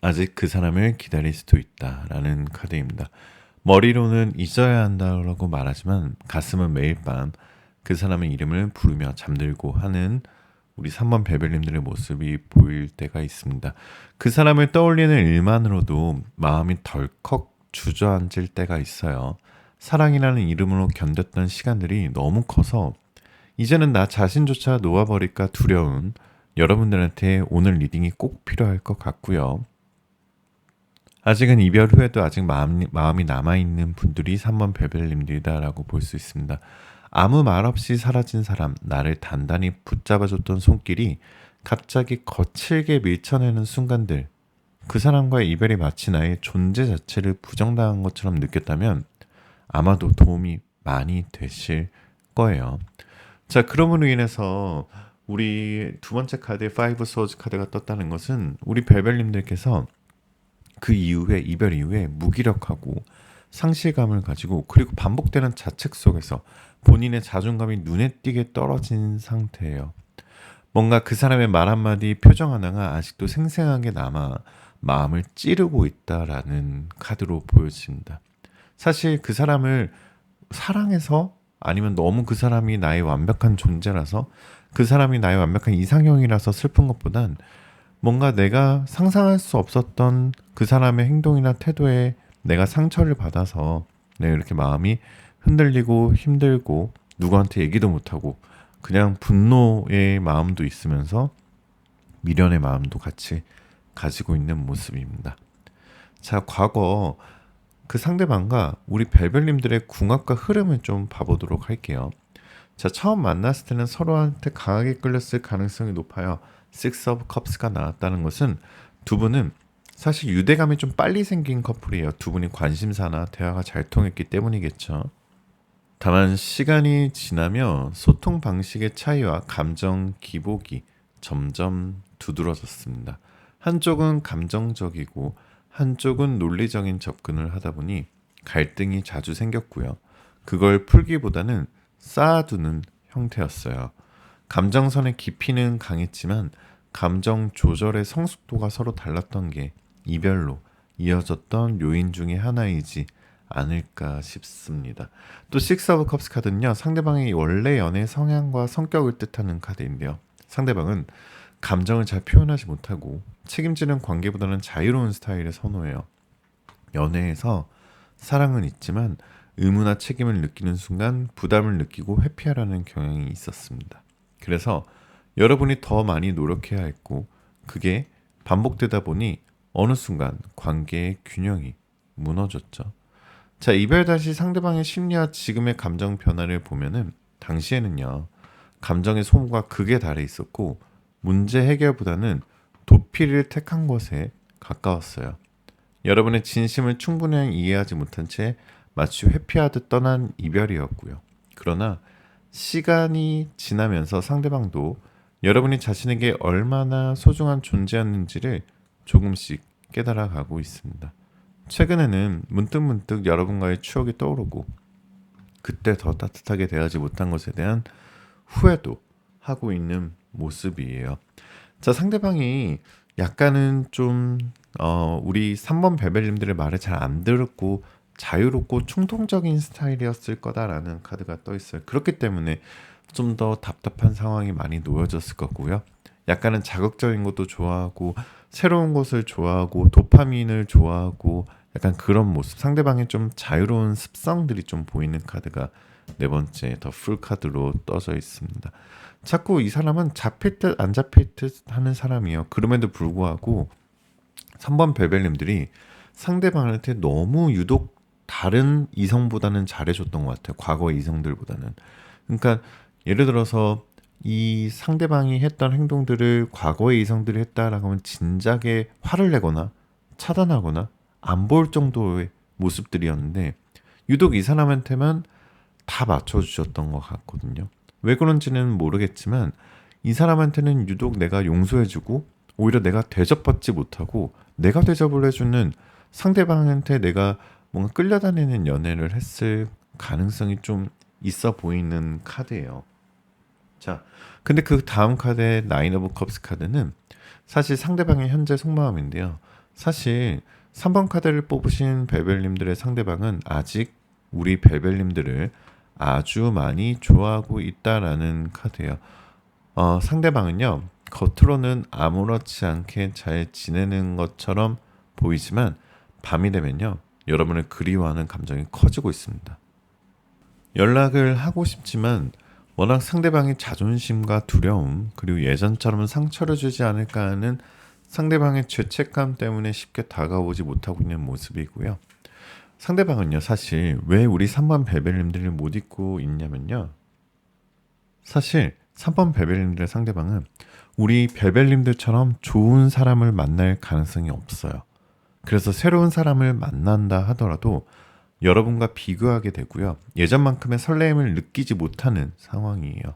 아직 그 사람을 기다릴 수도 있다라는 카드입니다. 머리로는 잊어야 한다고 말하지만 가슴은 매일 밤 그 사람의 이름을 부르며 잠들고 하는 우리 3번 별별님들의 모습이 보일 때가 있습니다. 그 사람을 떠올리는 일만으로도 마음이 덜컥 주저앉을 때가 있어요. 사랑이라는 이름으로 견뎠던 시간들이 너무 커서 이제는 나 자신조차 놓아버릴까 두려운 여러분들한테 오늘 리딩이 꼭 필요할 것 같고요. 아직은 이별 후에도 아직 마음이 남아있는 분들이 3번 별별님들이다라고 볼 수 있습니다. 아무 말 없이 사라진 사람, 나를 단단히 붙잡아줬던 손길이 갑자기 거칠게 밀쳐내는 순간들, 그 사람과의 이별이 마치 나의 존재 자체를 부정당한 것처럼 느꼈다면 아마도 도움이 많이 되실 거예요. 자, 그럼으로 인해서 우리 두 번째 카드의 5 스워즈 카드가 떴다는 것은 우리 별별님들께서 그 이후에 이별 이후에 무기력하고 상실감을 가지고 그리고 반복되는 자책 속에서 본인의 자존감이 눈에 띄게 떨어진 상태예요. 뭔가 그 사람의 말 한마디 표정 하나가 아직도 생생하게 남아 마음을 찌르고 있다라는 카드로 보여집니다. 사실 그 사람을 사랑해서 아니면 너무 그 사람이 나의 완벽한 존재라서 그 사람이 나의 완벽한 이상형이라서 슬픈 것보단 뭔가 내가 상상할 수 없었던 그 사람의 행동이나 태도에 내가 상처를 받아서 내가 이렇게 마음이 흔들리고 힘들고 누구한테 얘기도 못하고 그냥 분노의 마음도 있으면서 미련의 마음도 같이 가지고 있는 모습입니다. 자, 과거 그 상대방과 우리 벨벨님들의 궁합과 흐름을 좀 봐보도록 할게요. 자, 처음 만났을 때는 서로한테 강하게 끌렸을 가능성이 높아요. Six of Cups가 나왔다는 것은 두 분은 사실 유대감이 좀 빨리 생긴 커플이에요. 두 분이 관심사나 대화가 잘 통했기 때문이겠죠. 다만 시간이 지나며 소통 방식의 차이와 감정 기복이 점점 두드러졌습니다. 한쪽은 감정적이고 한쪽은 논리적인 접근을 하다 보니 갈등이 자주 생겼고요. 그걸 풀기보다는 쌓아두는 형태였어요. 감정선의 깊이는 강했지만 감정 조절의 성숙도가 서로 달랐던 게 이별로 이어졌던 요인 중에 하나이지 않을까 싶습니다. 또 식스 오브 컵스 카드는요, 상대방의 원래 연애 성향과 성격을 뜻하는 카드인데요. 상대방은 감정을 잘 표현하지 못하고 책임지는 관계보다는 자유로운 스타일을 선호해요. 연애에서 사랑은 있지만 의무나 책임을 느끼는 순간 부담을 느끼고 회피하려는 경향이 있었습니다. 그래서 여러분이 더 많이 노력해야 했고 그게 반복되다 보니 어느 순간 관계의 균형이 무너졌죠. 자, 이별 당시 상대방의 심리와 지금의 감정 변화를 보면은 당시에는요, 감정의 소모가 극에 달해 있었고 문제 해결보다는 도피를 택한 것에 가까웠어요. 여러분의 진심을 충분히 이해하지 못한 채 마치 회피하듯 떠난 이별이었고요. 그러나 시간이 지나면서 상대방도 여러분이 자신에게 얼마나 소중한 존재였는지를 조금씩 깨달아가고 있습니다. 최근에는 문득문득 여러분과의 추억이 떠오르고 그때 더 따뜻하게 대하지 못한 것에 대한 후회도 하고 있는 모습이에요. 자, 상대방이 약간은 좀 우리 3번 베벨님들의 말을 잘 안 들었고 자유롭고 충동적인 스타일이었을 거다라는 카드가 떠 있어요. 그렇기 때문에 좀 더 답답한 상황이 많이 놓여졌을 거고요. 약간은 자극적인 것도 좋아하고 새로운 것을 좋아하고 도파민을 좋아하고 약간 그런 모습, 상대방의 좀 자유로운 습성들이 좀 보이는 카드가 네 번째 더 풀 카드로 떠져 있습니다. 자꾸 이 사람은 잡힐 듯 안 잡힐 듯 하는 사람이에요. 그럼에도 불구하고 3번 베벨님들이 상대방한테 너무 유독 다른 이성보다는 잘해줬던 것 같아요. 과거의 이성들보다는. 그러니까 예를 들어서 이 상대방이 했던 행동들을 과거의 이성들이 했다라고 하면 진작에 화를 내거나 차단하거나 안 볼 정도의 모습들이었는데 유독 이 사람한테만 다 맞춰주셨던 것 같거든요. 왜 그런지는 모르겠지만 이 사람한테는 유독 내가 용서해주고 오히려 내가 대접받지 못하고 내가 대접을 해주는 상대방한테 내가 뭔가 끌려다니는 연애를 했을 가능성이 좀 있어 보이는 카드예요. 자, 근데 그 다음 카드의 나인 오브 컵스 카드는 사실 상대방의 현재 속마음인데요. 사실 3번 카드를 뽑으신 벨벨님들의 상대방은 아직 우리 벨벨님들을 아주 많이 좋아하고 있다라는 카드예요. 상대방은요, 겉으로는 아무렇지 않게 잘 지내는 것처럼 보이지만 밤이 되면요, 여러분을 그리워하는 감정이 커지고 있습니다. 연락을 하고 싶지만 워낙 상대방의 자존심과 두려움 그리고 예전처럼 상처를 주지 않을까 하는 상대방의 죄책감 때문에 쉽게 다가오지 못하고 있는 모습이고요. 상대방은요, 사실 왜 우리 3번 베벨님들을 못 잊고 있냐면요, 사실 3번 베벨님들의 상대방은 우리 베벨님들처럼 좋은 사람을 만날 가능성이 없어요. 그래서 새로운 사람을 만난다 하더라도 여러분과 비교하게 되고요. 예전만큼의 설레임을 느끼지 못하는 상황이에요.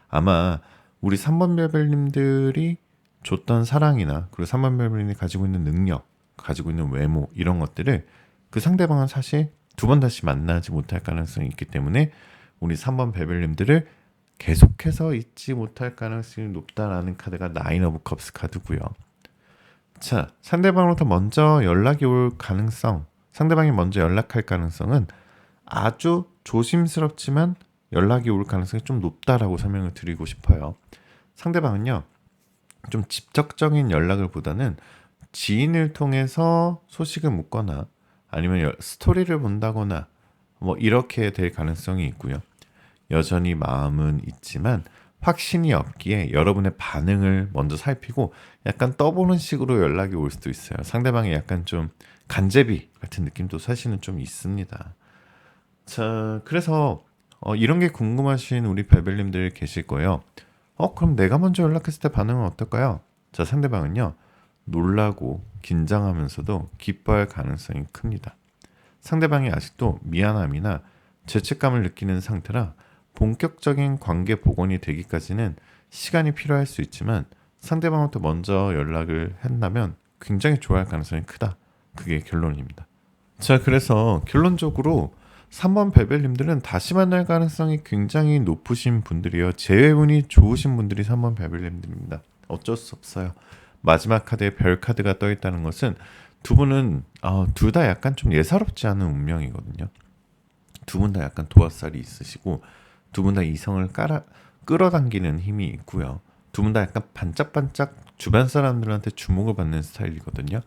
아마 우리 3번 베벨님들이 줬던 사랑이나 그리고 3번 베벨님이 가지고 있는 능력, 가지고 있는 외모 이런 것들을 그 상대방은 사실 두 번 다시 만나지 못할 가능성이 있기 때문에 우리 3번 베벨님들을 계속해서 잊지 못할 가능성이 높다라는 카드가 나인 오브 컵스 카드고요. 자, 상대방으로부터 먼저 연락이 올 가능성, 상대방이 먼저 연락할 가능성은 아주 조심스럽지만 연락이 올 가능성이 좀 높다라고 설명을 드리고 싶어요. 상대방은요, 좀 직접적인 연락을 보다는 지인을 통해서 소식을 묻거나 아니면 스토리를 본다거나 뭐 이렇게 될 가능성이 있고요. 여전히 마음은 있지만 확신이 없기에 여러분의 반응을 먼저 살피고 약간 떠보는 식으로 연락이 올 수도 있어요. 상대방이 약간 좀 간제비 같은 느낌도 사실은 좀 있습니다. 자, 그래서 이런 게 궁금하신 우리 별별님들 계실 거예요. 그럼 내가 먼저 연락했을 때 반응은 어떨까요? 자, 상대방은요, 놀라고 긴장하면서도 기뻐할 가능성이 큽니다. 상대방이 아직도 미안함이나 죄책감을 느끼는 상태라 본격적인 관계 복원이 되기까지는 시간이 필요할 수 있지만 상대방부터 먼저 연락을 한다면 굉장히 좋아할 가능성이 크다. 그게 결론입니다. 자, 그래서 결론적으로 3번 베벨님들은 다시 만날 가능성이 굉장히 높으신 분들이요. 재회운이 좋으신 분들이 3번 베벨님들입니다. 어쩔 수 없어요. 마지막 카드에 별 카드가 떠 있다는 것은 두 분은 둘 다 약간 좀 예사롭지 않은 운명이거든요. 두 분 다 약간 도화살이 있으시고 두 분 다 이성을 끌어당기는 힘이 있고요. 두 분 다 약간 반짝반짝 주변 사람들한테 주목을 받는 스타일이거든요.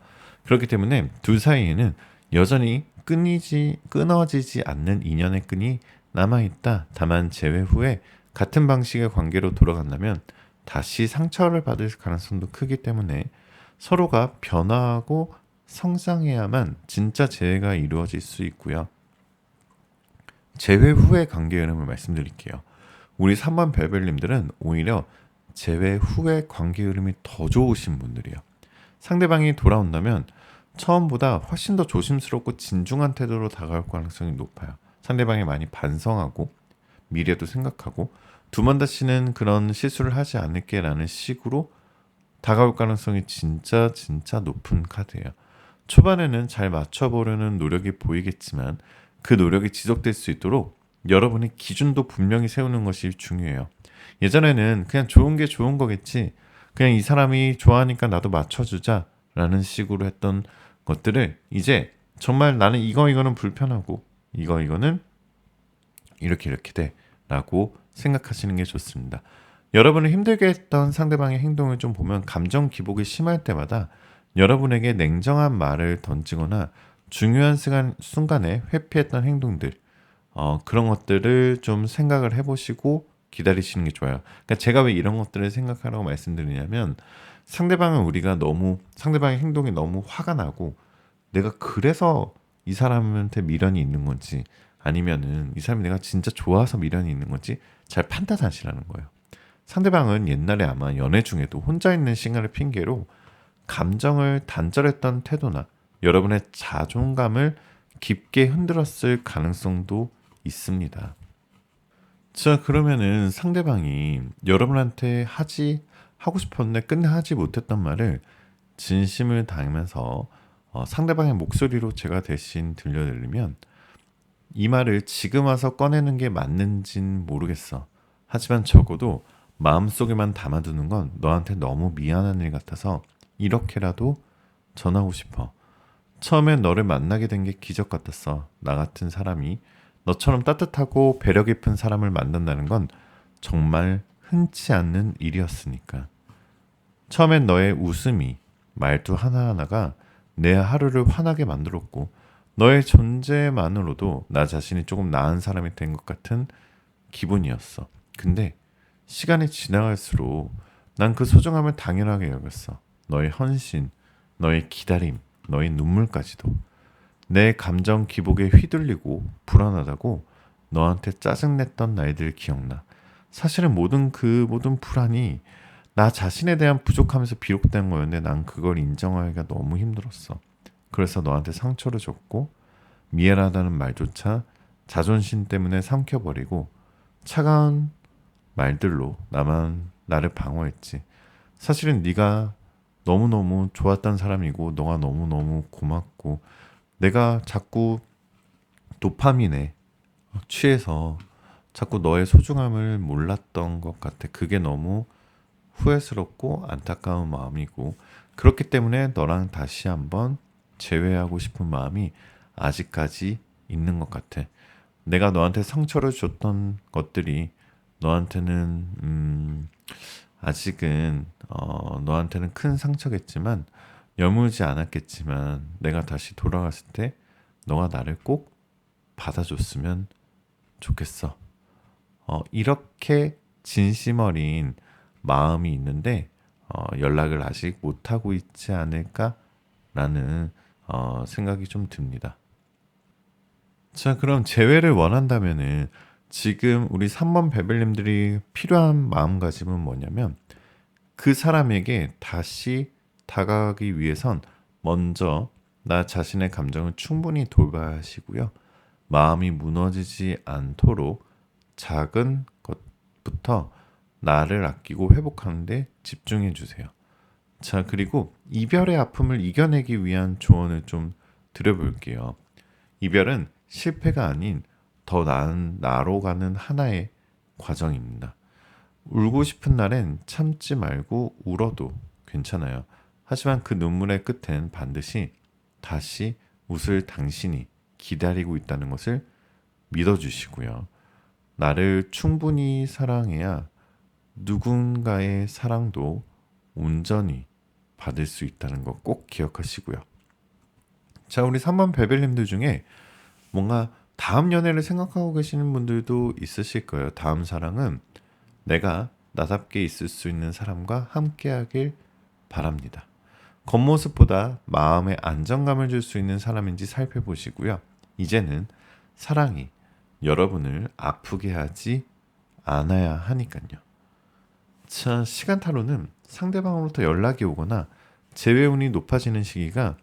그렇기 때문에 둘 사이에는 여전히 끊어지지 않는 인연의 끈이 남아있다. 다만 재회 후에 같은 방식의 관계로 돌아간다면 다시 상처를 받을 가능성도 크기 때문에 서로가 변화하고 성장해야만 진짜 재회가 이루어질 수 있고요. 재회 후의 관계 흐름을 말씀드릴게요. 우리 3번 별별님들은 오히려 재회 후의 관계 흐름이 더 좋으신 분들이에요. 상대방이 돌아온다면 처음보다 훨씬 더 조심스럽고 진중한 태도로 다가올 가능성이 높아요. 상대방이 많이 반성하고 미래도 생각하고 두 번 다시는 그런 실수를 하지 않을게라는 식으로 다가올 가능성이 진짜 높은 카드예요. 초반에는 잘 맞춰보려는 노력이 보이겠지만 그 노력이 지속될 수 있도록 여러분의 기준도 분명히 세우는 것이 중요해요. 예전에는 그냥 좋은 게 좋은 거겠지, 그냥 이 사람이 좋아하니까 나도 맞춰주자 라는 식으로 했던 것들을 이제 정말 나는 이거는 불편하고 이거는 이렇게 돼 라고 생각하시는 게 좋습니다. 여러분을 힘들게 했던 상대방의 행동을 좀 보면 감정 기복이 심할 때마다 여러분에게 냉정한 말을 던지거나 중요한 순간에 회피했던 행동들, 그런 것들을 좀 생각을 해보시고 기다리시는 게 좋아요. 그러니까 제가 왜 이런 것들을 생각하라고 말씀드리냐면 상대방의 행동이 너무 화가 나고 내가 그래서 이 사람한테 미련이 있는 건지 아니면은 이 사람이 내가 진짜 좋아서 미련이 있는 건지 잘 판단하시라는 거예요. 상대방은 옛날에 아마 연애 중에도 혼자 있는 시간을 핑계로 감정을 단절했던 태도나 여러분의 자존감을 깊게 흔들었을 가능성도 있습니다. 자, 그러면은 상대방이 여러분한테 하고 싶었는데 끝내 하지 못했던 말을 진심을 다하면서 상대방의 목소리로 제가 대신 들려드리면, 이 말을 지금 와서 꺼내는 게 맞는진 모르겠어. 하지만 적어도 마음속에만 담아두는 건 너한테 너무 미안한 일 같아서 이렇게라도 전하고 싶어. 처음엔 너를 만나게 된 게 기적 같았어. 나 같은 사람이 너처럼 따뜻하고 배려 깊은 사람을 만난다는 건 정말 흔치 않는 일이었으니까. 처음엔 너의 웃음이, 말투 하나하나가 내 하루를 환하게 만들었고 너의 존재만으로도 나 자신이 조금 나은 사람이 된 것 같은 기분이었어. 근데 시간이 지나갈수록 난 그 소중함을 당연하게 여겼어. 너의 헌신, 너의 기다림, 너의 눈물까지도. 내 감정 기복에 휘둘리고 불안하다고 너한테 짜증냈던 날들 기억나. 사실은 모든 불안이 나 자신에 대한 부족함에서 비롯된 거였는데 난 그걸 인정하기가 너무 힘들었어. 그래서 너한테 상처를 줬고 미안하다는 말조차 자존심 때문에 삼켜버리고 차가운 말들로 나를 방어했지. 사실은 네가 너무너무 좋았던 사람이고 너가 너무너무 고맙고 내가 자꾸 도파민에 취해서 자꾸 너의 소중함을 몰랐던 것 같아. 그게 너무 후회스럽고 안타까운 마음이고 그렇기 때문에 너랑 다시 한번 재회하고 싶은 마음이 아직까지 있는 것 같아. 내가 너한테 상처를 줬던 것들이 너한테는 아직은 너한테는 큰 상처겠지만 여물지 않았겠지만 내가 다시 돌아갔을 때 너가 나를 꼭 받아줬으면 좋겠어. 이렇게 진심 어린 마음이 있는데 연락을 아직 못하고 있지 않을까라는 생각이 좀 듭니다. 자, 그럼 재회를 원한다면은 지금 우리 3번 베벨님들이 필요한 마음가짐은 뭐냐면 그 사람에게 다시 다가가기 위해선 먼저 나 자신의 감정을 충분히 돌봐야 하시고요. 마음이 무너지지 않도록 작은 것부터 나를 아끼고 회복하는 데 집중해 주세요. 자, 그리고 이별의 아픔을 이겨내기 위한 조언을 좀 드려볼게요. 이별은 실패가 아닌 더 나은 나로 가는 하나의 과정입니다. 울고 싶은 날엔 참지 말고 울어도 괜찮아요. 하지만 그 눈물의 끝엔 반드시 다시 웃을 당신이 기다리고 있다는 것을 믿어주시고요. 나를 충분히 사랑해야 누군가의 사랑도 온전히 받을 수 있다는 거 꼭 기억하시고요. 자, 우리 3번 베벨님들 중에 뭔가 다음 연애를 생각하고 계시는 분들도 있으실 거예요. 다음 사랑은 내가 나답게 있을 수 있는 사람과 함께하길 바랍니다. 겉모습보다 마음에 안정감을 줄 수 있는 사람인지 살펴보시고요. 이제는 사랑이 여러분을 아프게 하지 않아야 하니까요. 자, 시간 타로는 상대방으로부터 연락이 오거나 재회운이 높아지는 시기가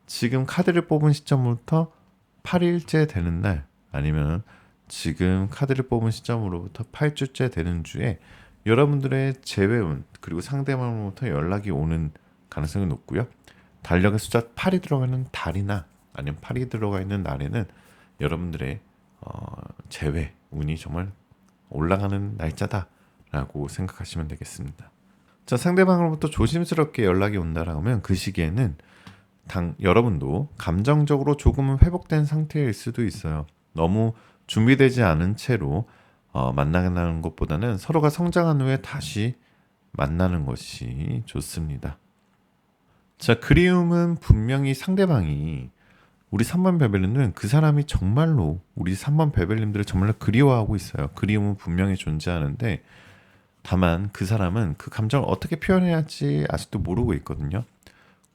지금 카드를 뽑은 시점부터 8일째 되는 날 아니면 지금 카드를 뽑은 시점으로부터 8주째 되는 주에 여러분들의 재회운 그리고 상대방으로부터 연락이 오는 가능성이 높고요. 달력의 숫자 8이 들어가는 달이나 아니면 8이 들어가 있는 날에는 여러분들의 재회 운이 정말 올라가는 날짜다라고 생각하시면 되겠습니다. 자, 상대방으로부터 조심스럽게 연락이 온다라고 하면 그 시기에는 여러분도 감정적으로 조금은 회복된 상태일 수도 있어요. 너무 준비되지 않은 채로 만나는 것보다는 서로가 성장한 후에 다시 만나는 것이 좋습니다. 자, 그리움은 분명히 상대방이 우리 3번 베벨님은 그 사람이 정말로 우리 3번 베벨님들을 정말로 그리워하고 있어요. 그리움은 분명히 존재하는데 다만 그 사람은 그 감정을 어떻게 표현해야 할지 아직도 모르고 있거든요.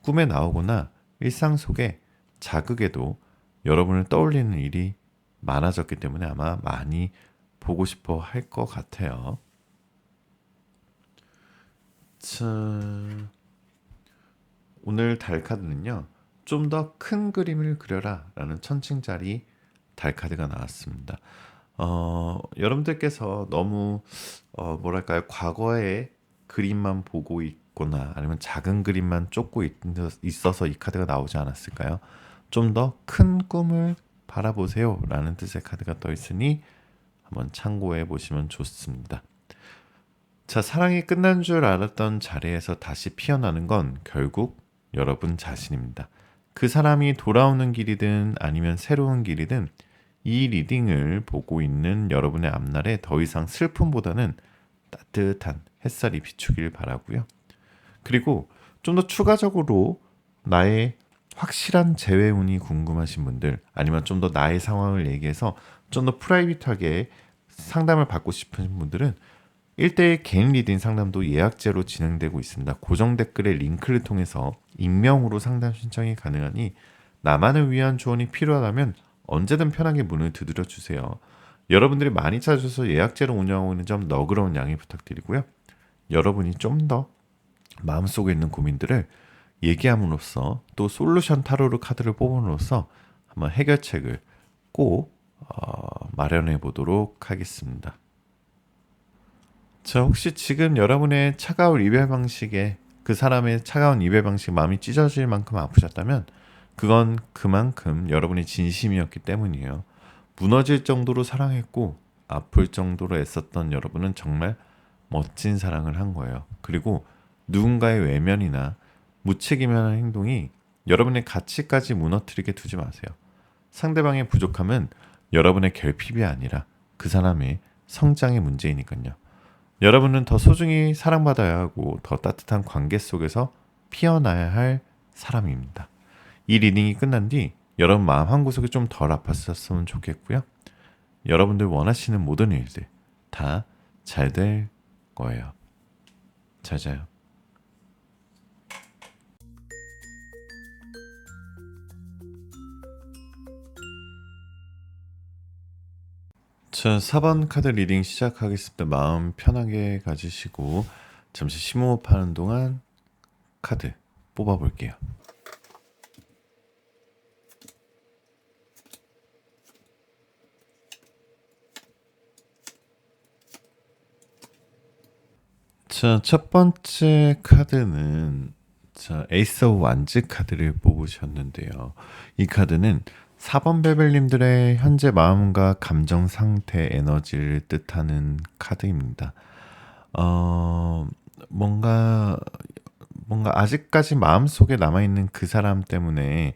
꿈에 나오거나 일상 속에 자극에도 여러분을 떠올리는 일이 많아졌기 때문에 아마 많이 보고 싶어 할 것 같아요. 자, 오늘 달 카드는요. 좀 더 큰 그림을 그려라 라는 천칭짜리 달 카드가 나왔습니다. 여러분들께서 너무 뭐랄까요, 과거의 그림만 보고 있거나 아니면 작은 그림만 쫓고 있어서 이 카드가 나오지 않았을까요? 좀 더 큰 꿈을 바라보세요 라는 뜻의 카드가 떠 있으니 한번 참고해 보시면 좋습니다. 자, 사랑이 끝난 줄 알았던 자리에서 다시 피어나는 건 결국 여러분 자신입니다. 그 사람이 돌아오는 길이든 아니면 새로운 길이든 이 리딩을 보고 있는 여러분의 앞날에 더 이상 슬픔보다는 따뜻한 햇살이 비추길 바라고요. 그리고 좀 더 추가적으로 나의 확실한 재회운이 궁금하신 분들 아니면 좀 더 나의 상황을 얘기해서 좀 더 프라이빗하게 상담을 받고 싶으신 분들은 1대1 개인 리딩 상담도 예약제로 진행되고 있습니다. 고정 댓글의 링크를 통해서 익명으로 상담 신청이 가능하니 나만을 위한 조언이 필요하다면 언제든 편하게 문을 두드려 주세요. 여러분들이 많이 찾으셔서 예약제로 운영하고 있는 점 너그러운 양해 부탁드리고요. 여러분이 좀 더 마음속에 있는 고민들을 얘기함으로써 또 솔루션 타로르 카드를 뽑음으로써 한번 해결책을 꼭 마련해 보도록 하겠습니다. 자, 혹시 지금 여러분의 차가운 이별 방식에 그 사람의 차가운 이별 방식 마음이 찢어질 만큼 아프셨다면 그건 그만큼 여러분이 진심이었기 때문이에요. 무너질 정도로 사랑했고 아플 정도로 애썼던 여러분은 정말 멋진 사랑을 한 거예요. 그리고 누군가의 외면이나 무책임한 행동이 여러분의 가치까지 무너뜨리게 두지 마세요. 상대방의 부족함은 여러분의 결핍이 아니라 그 사람의 성장의 문제이니까요. 여러분은 더 소중히 사랑받아야 하고 더 따뜻한 관계 속에서 피어나야 할 사람입니다. 이 리딩이 끝난 뒤 여러분 마음 한구석이 좀 덜 아팠었으면 좋겠고요. 여러분들 원하시는 모든 일들 다 잘 될 거예요. 잘 자요. 자, 4번 카드 리딩 시작하겠습니다. 마음 편하게 가지시고 잠시 심호흡하는 동안 카드 뽑아볼게요. 자, 첫 번째 카드는 에이스 오브 완즈 카드를 뽑으셨는데요. 이 카드는 4번 베벨님들의 현재 마음과 감정 상태 에너지를 뜻하는 카드입니다. 어, 뭔가 아직까지 마음속에 남아있는 그 사람 때문에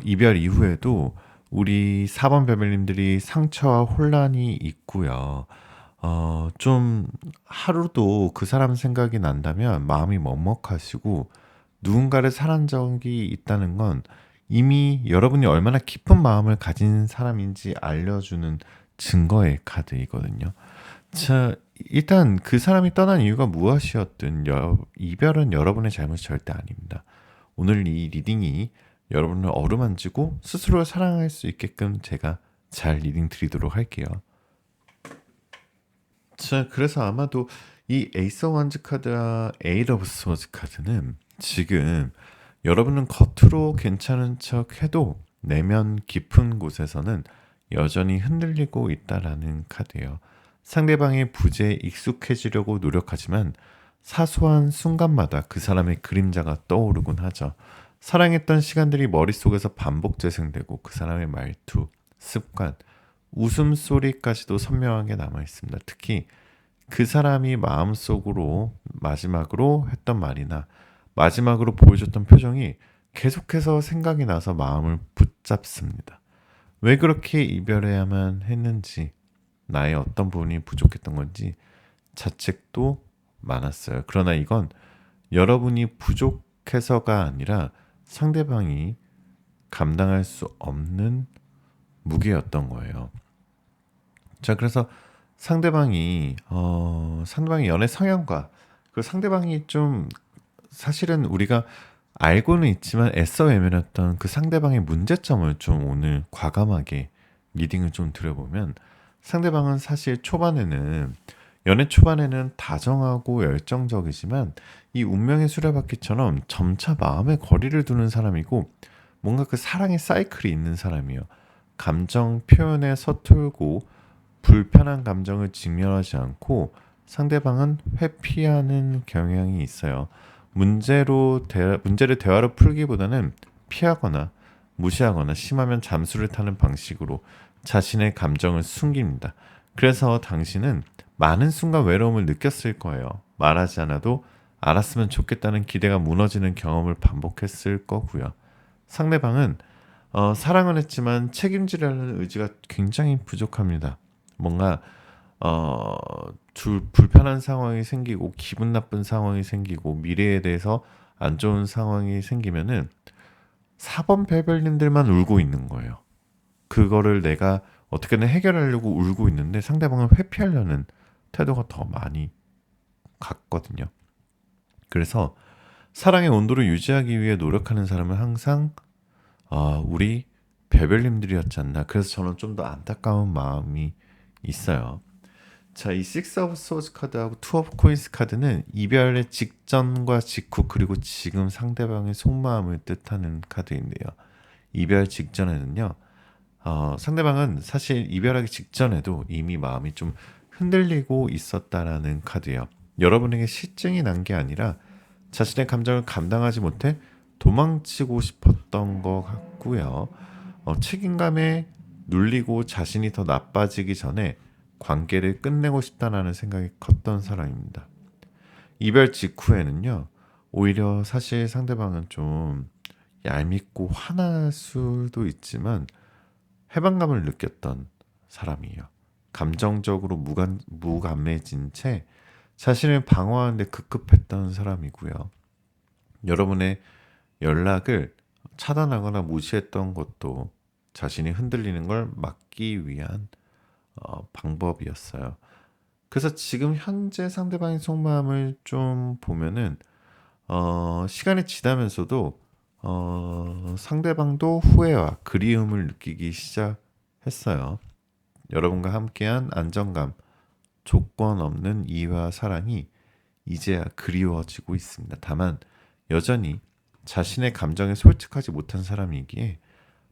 이별 이후에도 우리 4번 베벨님들이 상처와 혼란이 있고요. 좀 하루도 그 사람 생각이 난다면 마음이 먹먹하시고 누군가를 사랑한 적이 있다는 건 이미 여러분이 얼마나 깊은 마음을 가진 사람인지 알려주는 증거의 카드이거든요. 자, 일단 그 사람이 떠난 이유가 무엇이었든 이별은 여러분의 잘못이 절대 아닙니다. 오늘 이 리딩이 여러분을 어루만지고 스스로 사랑할 수 있게끔 제가 잘 리딩 드리도록 할게요. 자, 그래서 아마도 이 에이스 오브 원즈 카드와 에이트 오브 소드 카드는 지금 여러분은 겉으로 괜찮은 척 해도 내면 깊은 곳에서는 여전히 흔들리고 있다라는 카드예요. 상대방의 부재에 익숙해지려고 노력하지만 사소한 순간마다 그 사람의 그림자가 떠오르곤 하죠. 사랑했던 시간들이 머릿속에서 반복 재생되고 그 사람의 말투, 습관, 웃음소리까지도 선명하게 남아 있습니다. 특히 그 사람이 마음속으로 마지막으로 했던 말이나 마지막으로 보여줬던 표정이 계속해서 생각이 나서 마음을 붙잡습니다. 왜 그렇게 이별해야만 했는지, 나의 어떤 부분이 부족했던 건지 자책도 많았어요. 그러나 이건 여러분이 부족해서가 아니라 상대방이 감당할 수 없는 무게였던 거예요. 자, 그래서 상대방이 연애 성향과 그 상대방이 좀 사실은 우리가 알고는 있지만 애써 외면했던 그 상대방의 문제점을 좀 오늘 과감하게 리딩을 좀 드려보면 상대방은 사실 연애 초반에는 다정하고 열정적이지만 이 운명의 수레바퀴처럼 점차 마음의 거리를 두는 사람이고 뭔가 그 사랑의 사이클이 있는 사람이에요. 감정 표현에 서툴고 불편한 감정을 직면하지 않고 상대방은 회피하는 경향이 있어요. 문제를 대화로 풀기보다는 피하거나 무시하거나 심하면 잠수를 타는 방식으로 자신의 감정을 숨깁니다. 그래서 당신은 많은 순간 외로움을 느꼈을 거예요. 말하지 않아도 알았으면 좋겠다는 기대가 무너지는 경험을 반복했을 거고요. 상대방은 사랑은 했지만 책임지려는 의지가 굉장히 부족합니다. 뭔가 어, 불편한 상황이 생기고 기분 나쁜 상황이 생기고 미래에 대해서 안 좋은 상황이 생기면은 4번 배별님들만 울고 있는 거예요. 그거를 내가 어떻게든 해결하려고 울고 있는데 상대방은 회피하려는 태도가 더 많이 갔거든요. 그래서 사랑의 온도를 유지하기 위해 노력하는 사람은 항상 우리 배별님들이었지 않나. 그래서 저는 좀 더 안타까운 마음이 있어요. 자, 이 Six of Swords 카드하고 Two of Coins 카드는 이별의 직전과 직후 그리고 지금 상대방의 속마음을 뜻하는 카드인데요. 이별 직전에는요, 상대방은 사실 이별하기 직전에도 이미 마음이 좀 흔들리고 있었다라는 카드예요. 여러분에게 실증이 난 게 아니라 자신의 감정을 감당하지 못해 도망치고 싶었던 것 같고요. 책임감에 눌리고 자신이 더 나빠지기 전에 관계를 끝내고 싶다는 생각이 컸던 사람입니다. 이별 직후에는요, 오히려 사실 상대방은 좀 얄밉고 화날 수도 있지만 해방감을 느꼈던 사람이에요. 감정적으로 무감해진 채 자신을 방어하는데 급급했던 사람이고요. 여러분의 연락을 차단하거나 무시했던 것도 자신이 흔들리는 걸 막기 위한 방법이었어요. 그래서 지금 현재 상대방의 속마음을 좀 보면은 시간이 지나면서도 상대방도 후회와 그리움을 느끼기 시작했어요. 여러분과 함께한 안정감, 조건 없는 이해와 사랑이 이제야 그리워지고 있습니다. 다만 여전히 자신의 감정에 솔직하지 못한 사람이기에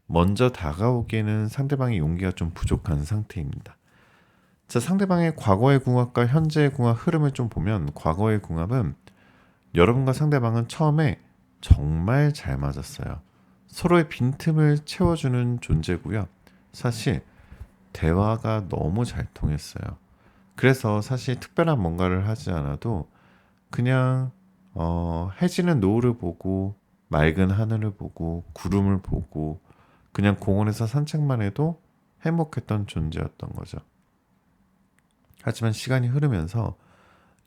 먼저 다가오기에는 상대방의 용기가 좀 부족한 상태입니다. 자, 상대방의 과거의 궁합과 현재의 궁합 흐름을 좀 보면 과거의 궁합은 여러분과 상대방은 처음에 정말 잘 맞았어요. 서로의 빈틈을 채워주는 존재고요. 사실 대화가 너무 잘 통했어요. 그래서 사실 특별한 뭔가를 하지 않아도 그냥 해지는 노을을 보고 맑은 하늘을 보고 구름을 보고 그냥 공원에서 산책만 해도 행복했던 존재였던 거죠. 하지만 시간이 흐르면서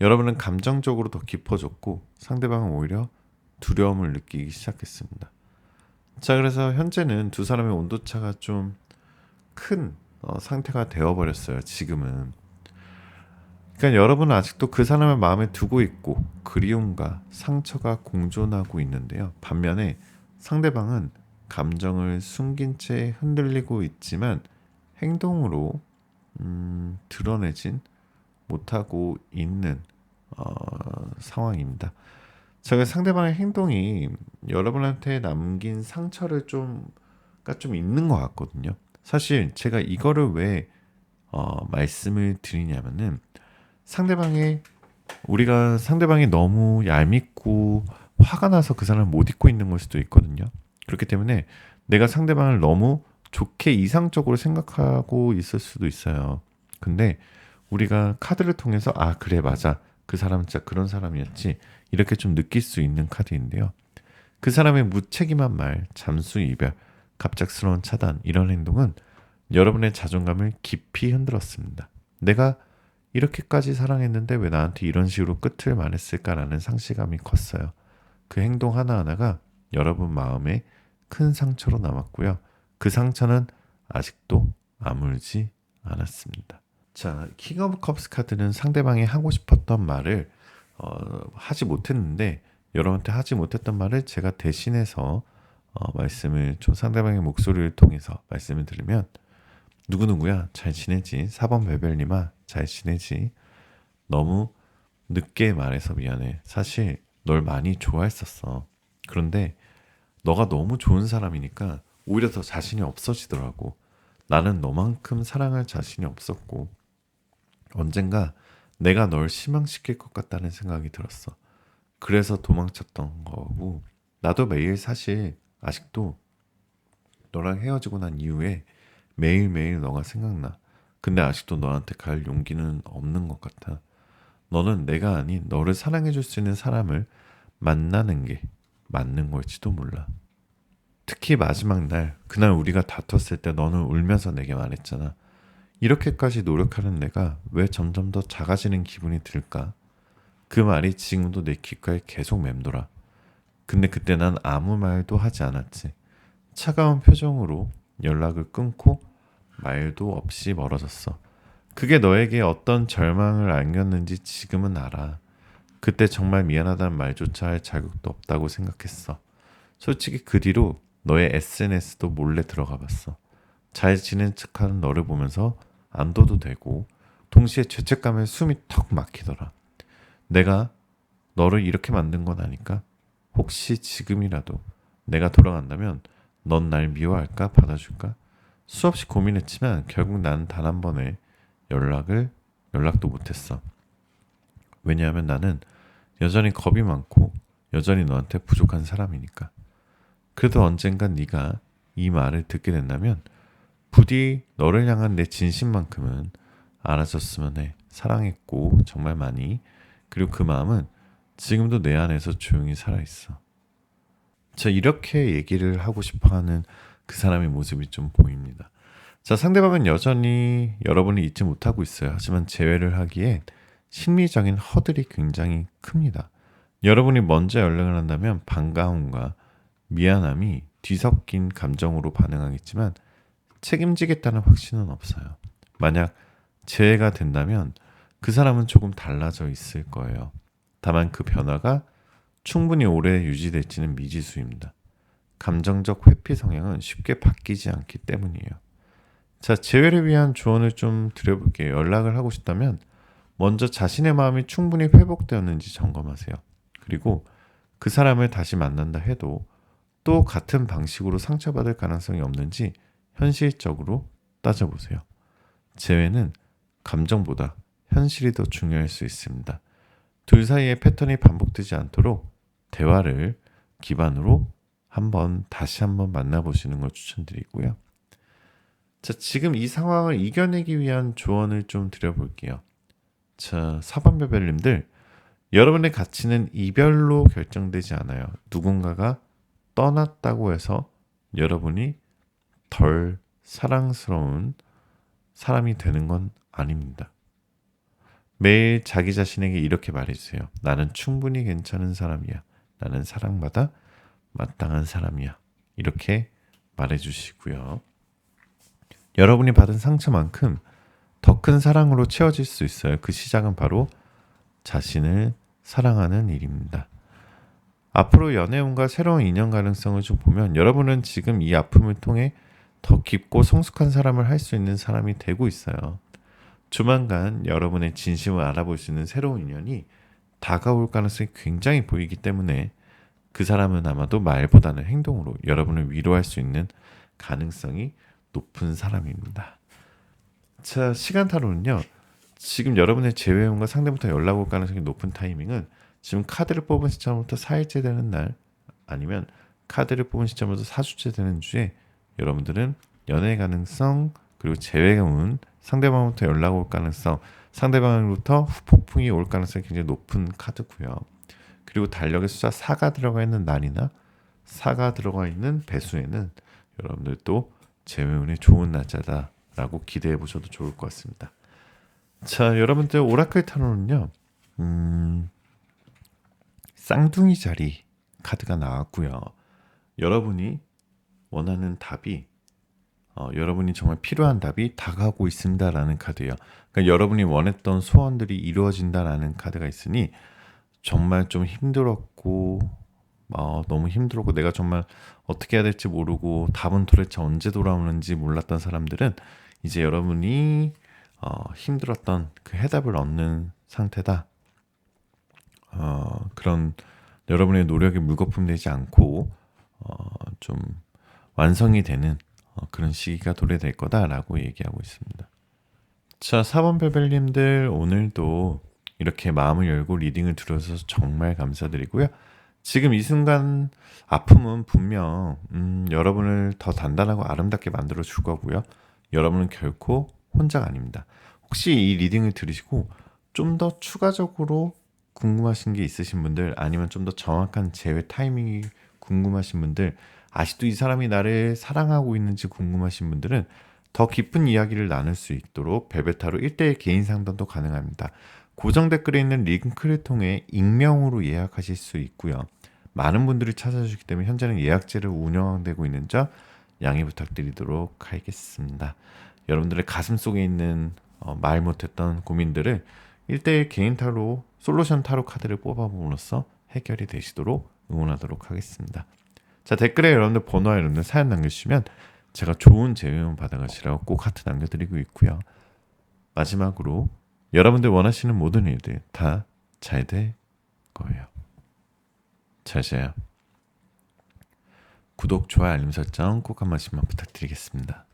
여러분은 감정적으로 더 깊어졌고 상대방은 오히려 두려움을 느끼기 시작했습니다. 자, 그래서 현재는 두 사람의 온도차가 좀 큰 상태가 되어버렸어요. 지금은. 그러니까 여러분은 아직도 그 사람을 마음에 두고 있고 그리움과 상처가 공존하고 있는데요. 반면에 상대방은 감정을 숨긴 채 흔들리고 있지만 행동으로 드러내진 못하고 있는 상황입니다. 제가 상대방의 행동이 여러분한테 남긴 상처를 좀 있는 것 같거든요. 사실 제가 이거를 왜 말씀을 드리냐면은 우리가 상대방이 너무 얄밉고 화가 나서 그 사람을 못 잊고 있는 걸 수도 있거든요. 그렇기 때문에 내가 상대방을 너무 좋게 이상적으로 생각하고 있을 수도 있어요. 근데 우리가 카드를 통해서 그래 맞아 그 사람은 진짜 그런 사람이었지 이렇게 좀 느낄 수 있는 카드인데요. 그 사람의 무책임한 말, 잠수 이별, 갑작스러운 차단 이런 행동은 여러분의 자존감을 깊이 흔들었습니다. 내가 이렇게까지 사랑했는데 왜 나한테 이런 식으로 끝을 말했을까라는 상실감이 컸어요. 그 행동 하나하나가 여러분 마음에 큰 상처로 남았고요. 그 상처는 아직도 아물지 않았습니다. 자, 킹 오브 컵스 카드는 상대방이 하고 싶었던 말을 하지 못했는데 여러분한테 하지 못했던 말을 제가 대신해서 말씀을 좀 상대방의 목소리를 통해서 말씀을 드리면 누구누구야 잘 지내지 4번 베벨님아 잘 지내지 너무 늦게 말해서 미안해 사실 널 많이 좋아했었어 그런데 너가 너무 좋은 사람이니까 오히려 더 자신이 없어지더라고 나는 너만큼 사랑할 자신이 없었고 언젠가 내가 널 실망시킬 것 같다는 생각이 들었어 그래서 도망쳤던 거고 나도 매일 사실 아직도 너랑 헤어지고 난 이후에 매일매일 너가 생각나. 근데 아직도 너한테 갈 용기는 없는 것 같아. 너는 내가 아닌 너를 사랑해줄 수 있는 사람을 만나는 게 맞는 걸지도 몰라. 특히 마지막 날, 그날 우리가 다퉜을 때 너는 울면서 내게 말했잖아. 이렇게까지 노력하는 내가 왜 점점 더 작아지는 기분이 들까? 그 말이 지금도 내 귓가에 계속 맴돌아. 근데 그때 난 아무 말도 하지 않았지. 차가운 표정으로 연락을 끊고 말도 없이 멀어졌어. 그게 너에게 어떤 절망을 안겼는지 지금은 알아. 그때 정말 미안하다는 말조차 할 자격도 없다고 생각했어. 솔직히 그 뒤로 너의 SNS도 몰래 들어가 봤어. 잘 지낸 척하는 너를 보면서 안도도 되고 동시에 죄책감에 숨이 턱 막히더라. 내가 너를 이렇게 만든 건 아니까 혹시 지금이라도 내가 돌아간다면 넌 날 미워할까 받아줄까? 수없이 고민했지만 결국 난 단 한 번에 연락도 못했어. 왜냐하면 나는 여전히 겁이 많고 여전히 너한테 부족한 사람이니까. 그래도 언젠간 네가 이 말을 듣게 된다면 부디 너를 향한 내 진심만큼은 알아줬으면 해. 사랑했고 정말 많이. 그리고 그 마음은 지금도 내 안에서 조용히 살아있어. 자, 이렇게 얘기를 하고 싶어하는 그 사람의 모습이 좀 보입니다. 자, 상대방은 여전히 여러분을 잊지 못하고 있어요. 하지만 재회를 하기에 심리적인 허들이 굉장히 큽니다. 여러분이 먼저 연락을 한다면 반가움과 미안함이 뒤섞인 감정으로 반응하겠지만 책임지겠다는 확신은 없어요. 만약 재회가 된다면 그 사람은 조금 달라져 있을 거예요. 다만 그 변화가 충분히 오래 유지될지는 미지수입니다. 감정적 회피 성향은 쉽게 바뀌지 않기 때문이에요. 자, 재회를 위한 조언을 좀 드려볼게요. 연락을 하고 싶다면 먼저 자신의 마음이 충분히 회복되었는지 점검하세요. 그리고 그 사람을 다시 만난다 해도 또 같은 방식으로 상처받을 가능성이 없는지 현실적으로 따져보세요. 재회는 감정보다 현실이 더 중요할 수 있습니다. 둘 사이의 패턴이 반복되지 않도록 대화를 기반으로 다시 한번 만나보시는 걸 추천드리고요. 자, 지금 이 상황을 이겨내기 위한 조언을 좀 드려볼게요. 자, 4번 별별님들, 여러분의 가치는 이별로 결정되지 않아요. 누군가가 떠났다고 해서 여러분이 덜 사랑스러운 사람이 되는 건 아닙니다. 매일 자기 자신에게 이렇게 말해주세요. 나는 충분히 괜찮은 사람이야. 나는 사랑받아 마땅한 사람이야. 이렇게 말해주시고요. 여러분이 받은 상처만큼 더 큰 사랑으로 채워질 수 있어요. 그 시작은 바로 자신을 사랑하는 일입니다. 앞으로 연애운과 새로운 인연 가능성을 좀 보면 여러분은 지금 이 아픔을 통해 더 깊고 성숙한 사람을 할 수 있는 사람이 되고 있어요. 조만간 여러분의 진심을 알아볼 수 있는 새로운 인연이 다가올 가능성이 굉장히 보이기 때문에 그 사람은 아마도 말보다는 행동으로 여러분을 위로할 수 있는 가능성이 높은 사람입니다. 자, 시간 타로는요. 지금 여러분의 재회원과 상대부터 연락 올 가능성이 높은 타이밍은 지금 카드를 뽑은 시점부터 4일째 되는 날, 아니면 카드를 뽑은 시점부터 4주째 되는 주에 여러분들은 연애 가능성, 그리고 재회운, 상대방부터 연락 올 가능성, 상대방으로부터 후폭풍이 올 가능성이 굉장히 높은 카드고요. 그리고 달력의 숫자 4가 들어가 있는 날이나 4가 들어가 있는 배수에는 여러분들도 재회운이 좋은 날짜다라고 기대해 보셔도 좋을 것 같습니다. 자, 여러분들 오라클 타로는요. 쌍둥이 자리 카드가 나왔고요. 여러분이 원하는 답이 여러분이 정말 필요한 답이 다가오고 있습니다라는 카드예요. 그러니까 여러분이 원했던 소원들이 이루어진다라는 카드가 있으니 정말 좀 힘들었고 너무 힘들었고 내가 정말 어떻게 해야 될지 모르고 답은 도대체 언제 돌아오는지 몰랐던 사람들은 이제 여러분이 힘들었던 그 해답을 얻는 상태다. 그런 여러분의 노력이 물거품 되지 않고 좀 완성이 되는 그런 시기가 도래될 거다라고 얘기하고 있습니다. 자, 4번 별별님들 오늘도 이렇게 마음을 열고 리딩을 들어주셔서 정말 감사드리고요. 지금 이 순간 아픔은 분명 여러분을 더 단단하고 아름답게 만들어 줄 거고요. 여러분은 결코 혼자가 아닙니다. 혹시 이 리딩을 들으시고 좀 더 추가적으로 궁금하신 게 있으신 분들, 아니면 좀 더 정확한 재회 타이밍이 궁금하신 분들, 아직도 이 사람이 나를 사랑하고 있는지 궁금하신 분들은 더 깊은 이야기를 나눌 수 있도록 벨벳타로 1대1 개인 상담도 가능합니다. 고정 댓글에 있는 링크를 통해 익명으로 예약하실 수 있고요. 많은 분들이 찾아주시기 때문에 현재는 예약제를 운영되고 있는 점 양해 부탁드리도록 하겠습니다. 여러분들의 가슴 속에 있는 말 못했던 고민들을 1대1 개인 타로 솔루션 타로 카드를 뽑아봄으로써 해결이 되시도록 응원하도록 하겠습니다. 자, 댓글에 여러분들 번호와 여러분들 사연 남겨주시면 제가 좋은 재회원 받아가시라고 꼭 하트 남겨드리고 있고요. 마지막으로 여러분들 원하시는 모든 일들 다 잘 될 거예요. 잘 자요. 구독, 좋아요, 알림 설정 꼭 한 번씩만 부탁드리겠습니다.